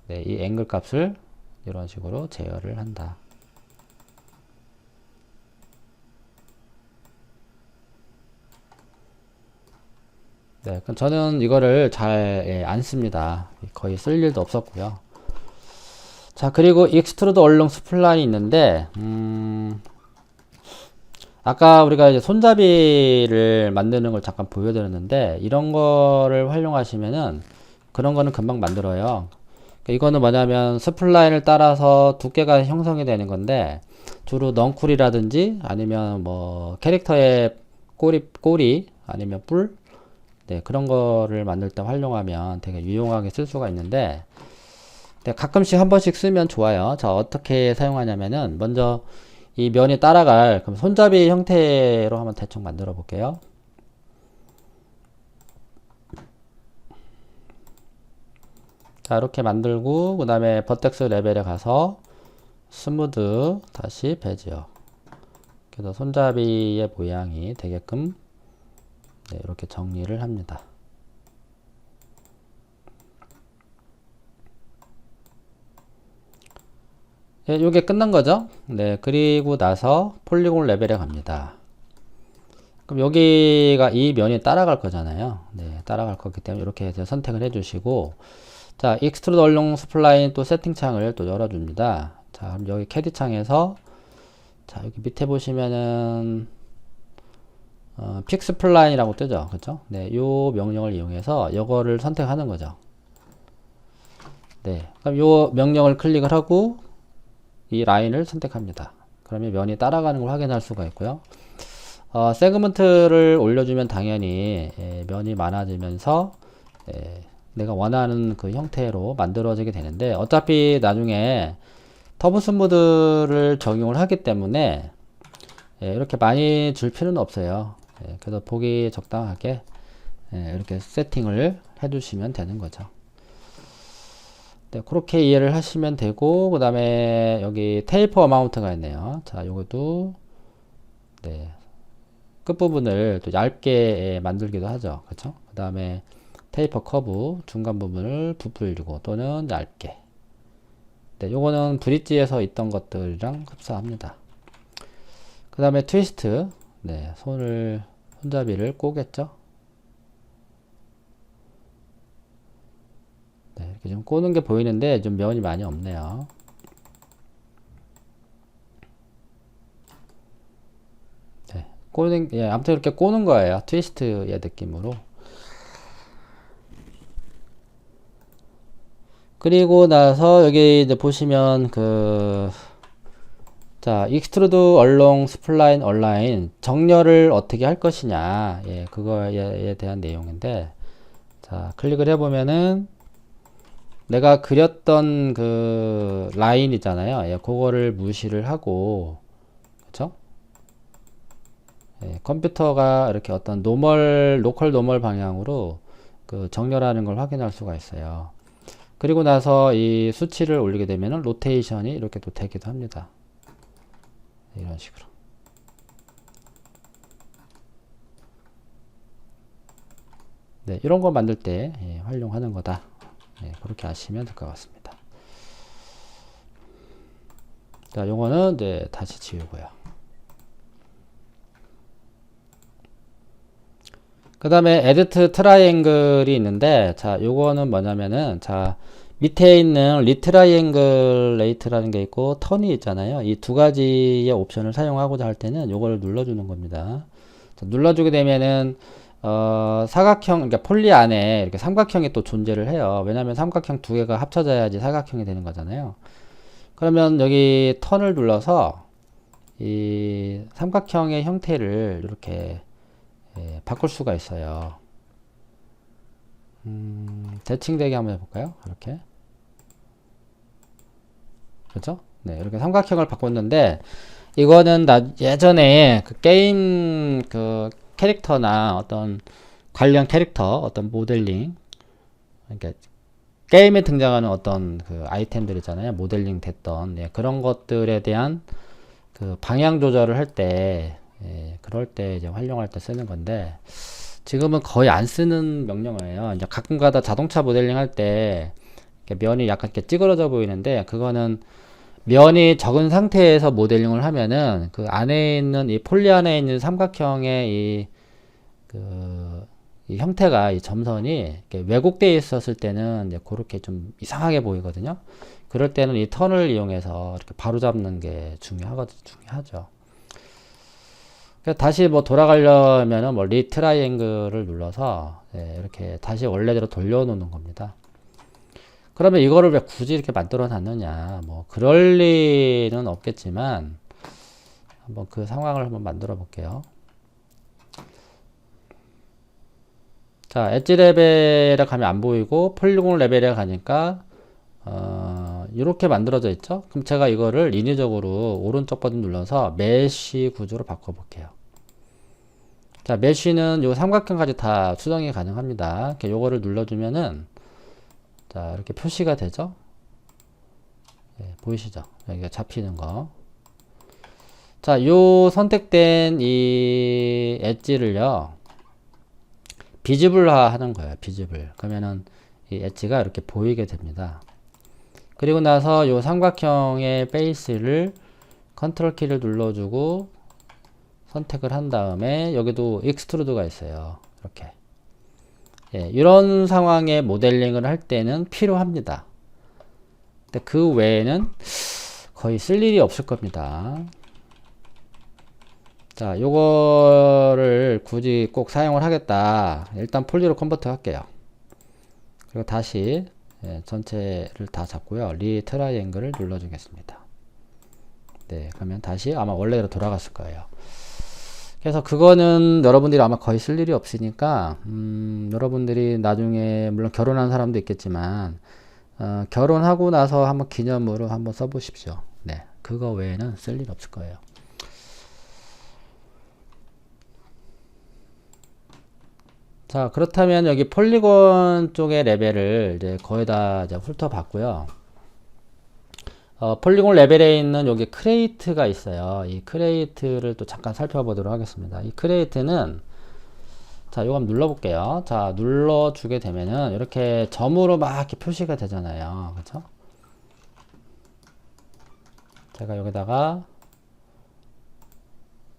S1: 네, 이 앵글 값을 이런 식으로 제어를 한다. 네, 그럼 저는 이거를 잘 안 씁니다. 거의 쓸 일도 없었고요. 자, 그리고 익스트루드 얼롱 스플라인이 있는데, 아까 우리가 이제 손잡이를 만드는 걸 잠깐 보여드렸는데, 이런 거를 활용하시면은 그런 거는 금방 만들어요. 이거는 뭐냐면 스플라인을 따라서 두께가 형성이 되는 건데, 주로 넝쿨이라든지 아니면 뭐 캐릭터의 꼬리 아니면 뿔, 네, 그런 거를 만들 때 활용하면 되게 유용하게 쓸 수가 있는데, 네, 가끔씩 한 번씩 쓰면 좋아요. 자, 어떻게 사용하냐면은 먼저 이 면이 따라갈, 그럼 손잡이 형태로 한번 대충 만들어 볼게요. 자, 이렇게 만들고 그 다음에 버텍스 레벨에 가서 스무드 다시 베지어. 그래서 손잡이의 모양이 되게끔, 네, 이렇게 정리를 합니다. 네, 요게 끝난 거죠. 네, 그리고 나서 폴리곤 레벨에 갑니다. 그럼 여기가 이 면이 따라갈 거잖아요. 네, 따라갈 거기 때문에 이렇게 선택을 해주시고, 자, 익스트루드 얼롱 스플라인 또 세팅 창을 또 열어줍니다. 자, 그럼 여기 캐디 창에서, 자, 여기 밑에 보시면은 픽스 플라인이라고 뜨죠, 그렇죠? 네, 요 명령을 이용해서 요거를 선택하는 거죠. 네, 그럼 요 명령을 클릭을 하고 이 라인을 선택합니다. 그러면 면이 따라가는 걸 확인할 수가 있고요. 세그먼트를 올려주면 당연히 면이 많아지면서 내가 원하는 그 형태로 만들어지게 되는데, 어차피 나중에 터보 스무드를 적용을 하기 때문에 이렇게 많이 줄 필요는 없어요. 그래서 보기 적당하게 이렇게 세팅을 해주시면 되는 거죠. 네, 그렇게 이해를 하시면 되고, 그 다음에 여기 테이퍼 어마운트가 있네요. 자, 요것도 네, 끝부분을 또 얇게 만들기도 하죠. 그렇죠? 그 다음에 테이퍼 커브 중간 부분을 부풀리고 또는 얇게. 네, 요거는 브릿지에서 있던 것들이랑 흡사합니다. 그 다음에 트위스트. 네, 손잡이를 꼬겠죠? 네, 이렇게 좀 꼬는 게 보이는데 좀 면이 많이 없네요. 네, 아무튼 이렇게 꼬는 거예요. 트위스트의 느낌으로. 그리고 나서 여기 이제 보시면 자, 익스트루드 얼롱 스플라인 얼라인 정렬을 어떻게 할 것이냐, 그거에 대한 내용인데, 자, 클릭을 해보면은 내가 그렸던 그 라인 있잖아요. 그거를 무시를 하고, 그쵸? 컴퓨터가 이렇게 어떤 로컬 노멀 방향으로 그 정렬하는 걸 확인할 수가 있어요. 그리고 나서 이 수치를 올리게 되면 로테이션이 이렇게 또 되기도 합니다. 이런 식으로. 네, 이런 거 만들 때 활용하는 거다. 그렇게 아시면 될 것 같습니다. 자, 요거는 이제 다시 지우고요. 그 다음에 에디트 트라이앵글이 있는데, 자, 요거는 뭐냐면은, 자, 밑에 있는 리트라이앵글레이트라는 게 있고 턴이 있잖아요. 이 두 가지의 옵션을 사용하고자 할 때는 요거를 눌러주는 겁니다. 자, 눌러주게 되면은 사각형, 그러니까 폴리 안에 이렇게 삼각형이 또 존재를 해요. 왜냐면 삼각형 두 개가 합쳐져야지 사각형이 되는 거잖아요. 그러면 여기 턴을 눌러서 이 삼각형의 형태를 이렇게 바꿀 수가 있어요. 대칭되게 한번 해볼까요? 이렇게. 그렇죠? 네, 이렇게 삼각형을 바꿨는데, 이거는 예전에 그 게임 그 캐릭터나 어떤 관련 캐릭터, 어떤 모델링, 그러니까 게임에 등장하는 어떤 그 아이템들 있잖아요. 모델링 됐던, 그런 것들에 대한 그 방향 조절을 할 때, 그럴 때 이제 활용할 때 쓰는 건데, 지금은 거의 안 쓰는 명령어예요. 이제 가끔가다 자동차 모델링 할 때 면이 약간 이렇게 찌그러져 보이는데, 그거는 면이 적은 상태에서 모델링을 하면은 그 안에 있는 이 폴리 안에 있는 삼각형의 이 형태가 이 점선이 이렇게 왜곡되어 있었을 때는 이제 그렇게 좀 이상하게 보이거든요. 그럴 때는 이 턴을 이용해서 이렇게 바로 잡는 게 중요하죠. 다시 뭐 돌아가려면은 뭐 리트라이앵글을 눌러서 이렇게 다시 원래대로 돌려놓는 겁니다. 그러면 이거를 왜 굳이 이렇게 만들어 놨느냐, 뭐 그럴 리는 없겠지만 한번 그 상황을 한번 만들어 볼게요. 자, 엣지 레벨에 가면 안 보이고 폴리곤 레벨에 가니까 이렇게 만들어져 있죠. 그럼 제가 이거를 인위적으로 오른쪽 버튼 눌러서 메쉬 구조로 바꿔 볼게요. 자, 메쉬는 요 삼각형까지 다 수정이 가능합니다. 이렇게 요거를 눌러주면은 자, 이렇게 표시가 되죠. 보이시죠? 여기가 잡히는 거. 자, 요 선택된 이 엣지를요, 비즈블화 하는 거예요. 비즈블. 그러면은 이 엣지가 이렇게 보이게 됩니다. 그리고 나서 요 삼각형의 베이스를 컨트롤 키를 눌러주고 선택을 한 다음에 여기도 익스트루드가 있어요. 이렇게. 이런 상황의 모델링을 할 때는 필요합니다. 근데 그 외에는 거의 쓸 일이 없을 겁니다. 자, 요거를 굳이 꼭 사용을 하겠다. 일단 폴리로 컨버트 할게요. 그리고 다시 전체를 다 잡고요. 리트라이앵글을 눌러주겠습니다. 네, 그러면 다시 아마 원래대로 돌아갔을 거예요. 그래서 그거는 여러분들이 아마 거의 쓸 일이 없으니까 여러분들이 나중에 물론 결혼한 사람도 있겠지만 결혼하고 나서 한번 기념으로 한번 써보십시오. 네, 그거 외에는 쓸 일 없을 거예요. 자, 그렇다면 여기 폴리곤 쪽의 레벨을 이제 거의 다 이제 훑어봤고요. 폴리곤 레벨에 있는 여기 크레이트가 있어요. 이 크레이트를 또 잠깐 살펴보도록 하겠습니다. 이 크레이트는 자, 요거 한번 눌러볼게요. 자, 눌러주게 되면은 이렇게 점으로 막 이렇게 표시가 되잖아요. 그쵸? 제가 여기다가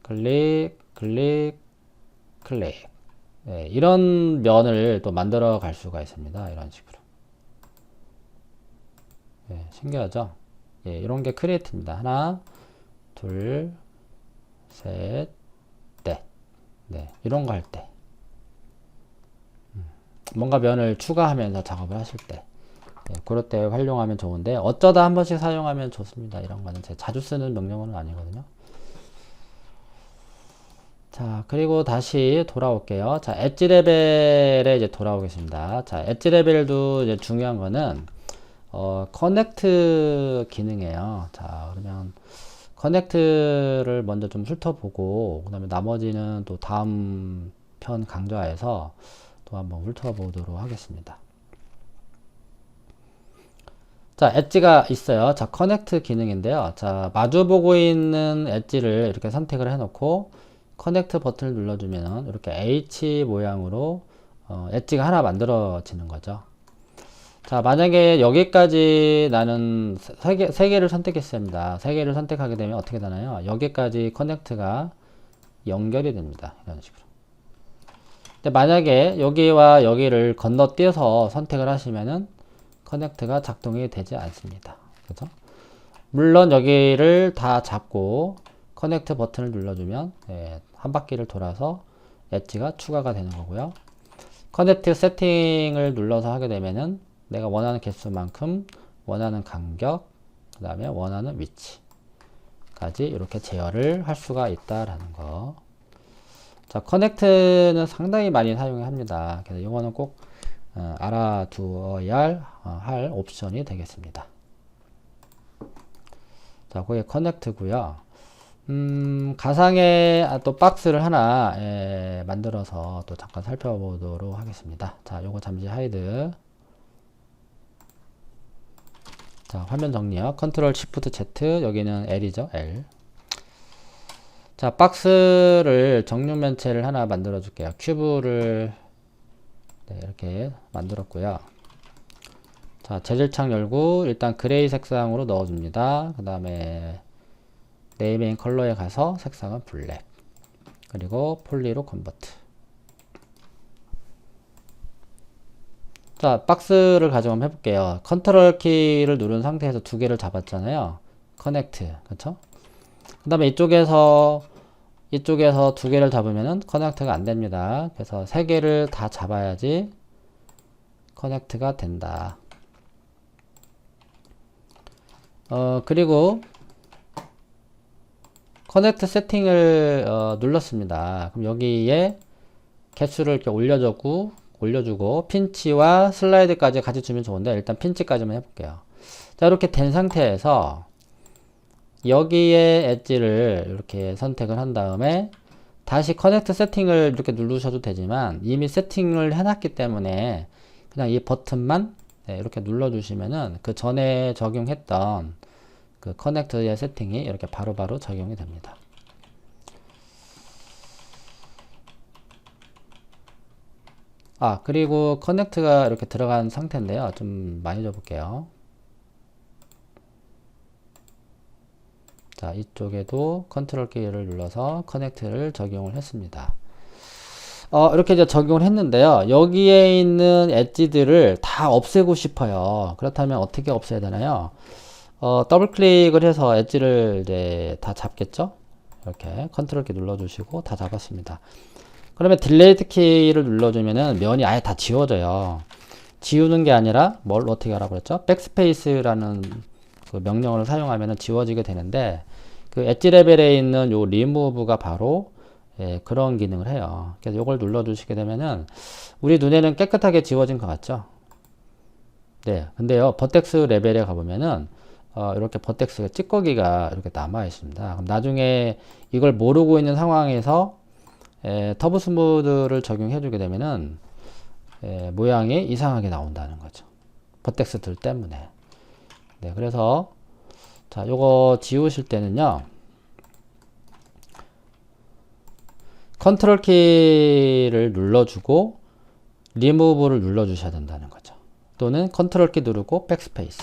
S1: 클릭, 클릭, 클릭. 이런 면을 또 만들어 갈 수가 있습니다. 이런 식으로. 신기하죠? 이런 게 크리에이트입니다. 하나, 둘, 셋, 넷. 이런 거 할 때. 뭔가 면을 추가하면서 작업을 하실 때. 그럴 때 활용하면 좋은데, 어쩌다 한 번씩 사용하면 좋습니다. 이런 거는 제가 자주 쓰는 명령어는 아니거든요. 자, 그리고 다시 돌아올게요. 자, 엣지 레벨에 이제 돌아오겠습니다. 자, 엣지 레벨도 이제 중요한 거는, 커넥트 기능이에요. 자, 그러면, 커넥트를 먼저 좀 훑어보고, 그 다음에 나머지는 또 다음 편 강좌에서 또 한번 훑어보도록 하겠습니다. 자, 엣지가 있어요. 자, 커넥트 기능인데요. 자, 마주보고 있는 엣지를 이렇게 선택을 해놓고, 커넥트 버튼을 눌러주면 이렇게 H 모양으로 엣지가 하나 만들어지는 거죠. 자, 만약에 여기까지 나는 세 개를 선택했습니다. 세 개를 선택하게 되면 어떻게 되나요? 여기까지 커넥트가 연결이 됩니다. 이런 식으로. 근데 만약에 여기와 여기를 건너뛰어서 선택을 하시면은 커넥트가 작동이 되지 않습니다. 그죠? 물론 여기를 다 잡고 커넥트 버튼을 눌러주면 한 바퀴를 돌아서 엣지가 추가가 되는 거고요. 커넥트 세팅을 눌러서 하게 되면은 내가 원하는 개수만큼 원하는 간격, 그 다음에 원하는 위치까지 이렇게 제어를 할 수가 있다라는 거. 자, 커넥트는 상당히 많이 사용합니다. 그래서 이거는 꼭 알아두어야 할 옵션이 되겠습니다. 자, 그게 커넥트고요. 가상의 또 박스를 하나 만들어서 또 잠깐 살펴보도록 하겠습니다. 자, 요거 잠시 하이드. 자, 화면 정리요. 컨트롤 시프트 Z, 여기는 L이죠, L. 자, 박스를 정육면체를 하나 만들어 줄게요. 큐브를 이렇게 만들었고요. 자, 재질창 열고 일단 그레이 색상으로 넣어줍니다. 그 다음에 네이밍 컬러에 가서 색상은 블랙, 그리고 폴리로 컨버트. 자, 박스를 가지고 한번 해볼게요. 컨트롤 키를 누른 상태에서 두 개를 잡았잖아요. 커넥트, 그쵸? 그 다음에 이쪽에서 두 개를 잡으면은 커넥트가 안 됩니다. 그래서 세 개를 다 잡아야지 커넥트가 된다. 그리고 커넥트 세팅을 눌렀습니다. 그럼 여기에 개수를 이렇게 올려주고 핀치와 슬라이드까지 같이 주면 좋은데 일단 핀치까지만 해볼게요. 자, 이렇게 된 상태에서 여기에 엣지를 이렇게 선택을 한 다음에 다시 커넥트 세팅을 이렇게 누르셔도 되지만 이미 세팅을 해놨기 때문에 그냥 이 버튼만 이렇게 눌러주시면은 그 전에 적용했던 그 커넥트의 세팅이 이렇게 바로바로 적용이 됩니다. 그리고 커넥트가 이렇게 들어간 상태인데요. 좀 많이 줘볼게요. 자, 이쪽에도 컨트롤 키를 눌러서 커넥트를 적용을 했습니다. 이렇게 이제 적용을 했는데요. 여기에 있는 엣지들을 다 없애고 싶어요. 그렇다면 어떻게 없애야 되나요? 더블 클릭을 해서 엣지를 이제 다 잡겠죠? 이렇게 컨트롤 키 눌러주시고 다 잡았습니다. 그러면 딜레이트 키를 눌러주면은 면이 아예 다 지워져요. 지우는 게 아니라 뭘 어떻게 하라고 그랬죠? 백스페이스라는 그 명령어를 사용하면 지워지게 되는데 그 엣지 레벨에 있는 요 리무브가 바로 그런 기능을 해요. 그래서 이걸 눌러주시게 되면은 우리 눈에는 깨끗하게 지워진 것 같죠? 네. 근데요, 버텍스 레벨에 가보면은 이렇게 버텍스 찌꺼기가 이렇게 남아 있습니다. 그럼 나중에 이걸 모르고 있는 상황에서 터보 스무드를 적용해 주게 되면은 모양이 이상하게 나온다는 거죠. 버텍스들 때문에. 네, 그래서 자, 요거 지우실 때는요. 컨트롤 키를 눌러주고 리무브를 눌러주셔야 된다는 거죠. 또는 컨트롤 키 누르고 백스페이스.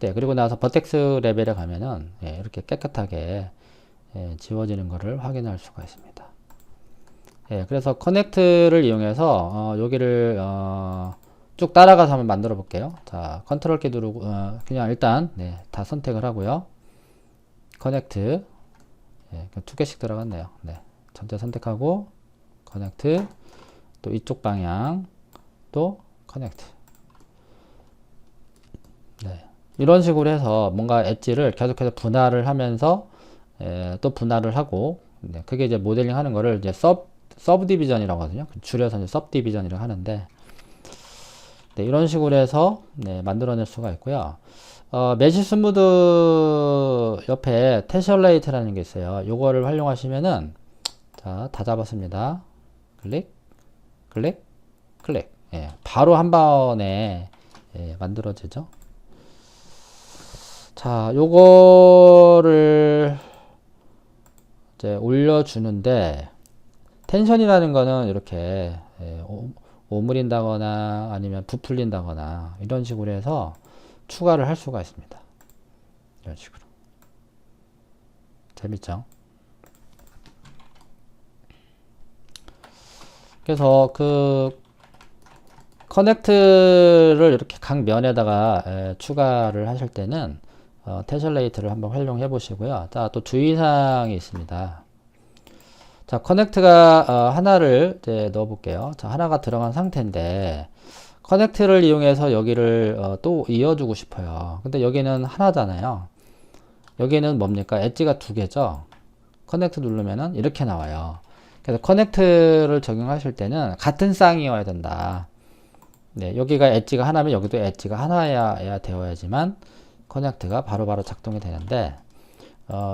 S1: 네, 그리고 나서 버텍스 레벨에 가면은 이렇게 깨끗하게 지워지는 것을 확인할 수가 있습니다. 그래서 커넥트를 이용해서 여기를 쭉 따라가서 한번 만들어 볼게요. 자, 컨트롤 키 누르고 그냥 일단 다 선택을 하고요. 커넥트 두 개씩 들어갔네요. 네, 전체 선택하고 커넥트, 또 이쪽 방향 또 커넥트. 네, 이런 식으로 해서 뭔가 엣지를 계속해서 분할을 하면서 또 분할을 하고 그게 이제 모델링 하는 거를 이제 서브 디비전이라고 하거든요. 줄여서 이제 서브 디비전이라고 하는데 이런 식으로 해서 만들어낼 수가 있고요. 메시 스무드 옆에 테셜레이트라는 게 있어요. 요거를 활용하시면은 자, 다 잡았습니다. 클릭, 클릭, 클릭. 바로 한 번에 만들어지죠. 자, 요거를 이제 올려주는데 텐션이라는 거는 이렇게 오므린다거나 아니면 부풀린다거나 이런 식으로 해서 추가를 할 수가 있습니다. 이런 식으로. 재밌죠? 그래서 그 커넥트를 이렇게 각 면에다가 추가를 하실 때는 테셜레이트를 한번 활용해 보시고요. 자, 또 주의사항이 있습니다. 자, 커넥트가 하나를 이제 넣어 볼게요. 자, 하나가 들어간 상태인데 커넥트를 이용해서 여기를 또 이어주고 싶어요. 근데 여기는 하나잖아요. 여기는 뭡니까? 엣지가 두 개죠. 커넥트 누르면은 이렇게 나와요. 그래서 커넥트를 적용하실 때는 같은 쌍이어야 된다. 네, 여기가 엣지가 하나면 여기도 엣지가 하나여야 되어야지만 커넥트가 바로바로 작동이 되는데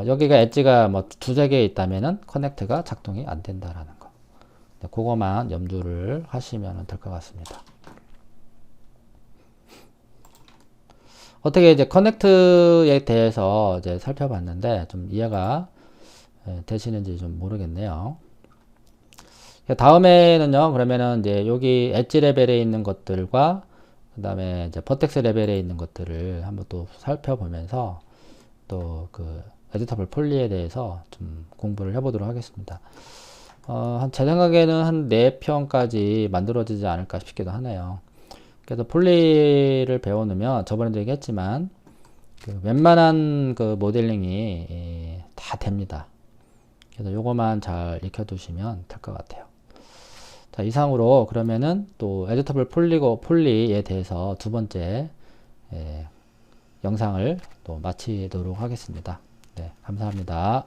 S1: 여기가 엣지가 뭐 두세 개 있다면은 커넥트가 작동이 안 된다라는 거. 네, 그거만 염두를 하시면 될 것 같습니다. 어떻게 이제 커넥트에 대해서 이제 살펴봤는데 좀 이해가 되시는지 좀 모르겠네요. 다음에는요, 그러면은 이제 여기 엣지 레벨에 있는 것들과 그 다음에 이제 버텍스 레벨에 있는 것들을 한번 또 살펴보면서 또 그 에디터블 폴리에 대해서 좀 공부를 해보도록 하겠습니다. 제 생각에는 한 4편까지 만들어지지 않을까 싶기도 하네요. 그래서 폴리를 배워놓으면 저번에도 얘기했지만 그 웬만한 그 모델링이 다 됩니다. 그래서 요거만 잘 익혀두시면 될 것 같아요. 자, 이상으로 그러면은 또 에디터블 폴리에 대해서 두 번째 영상을 또 마치도록 하겠습니다. 네, 감사합니다.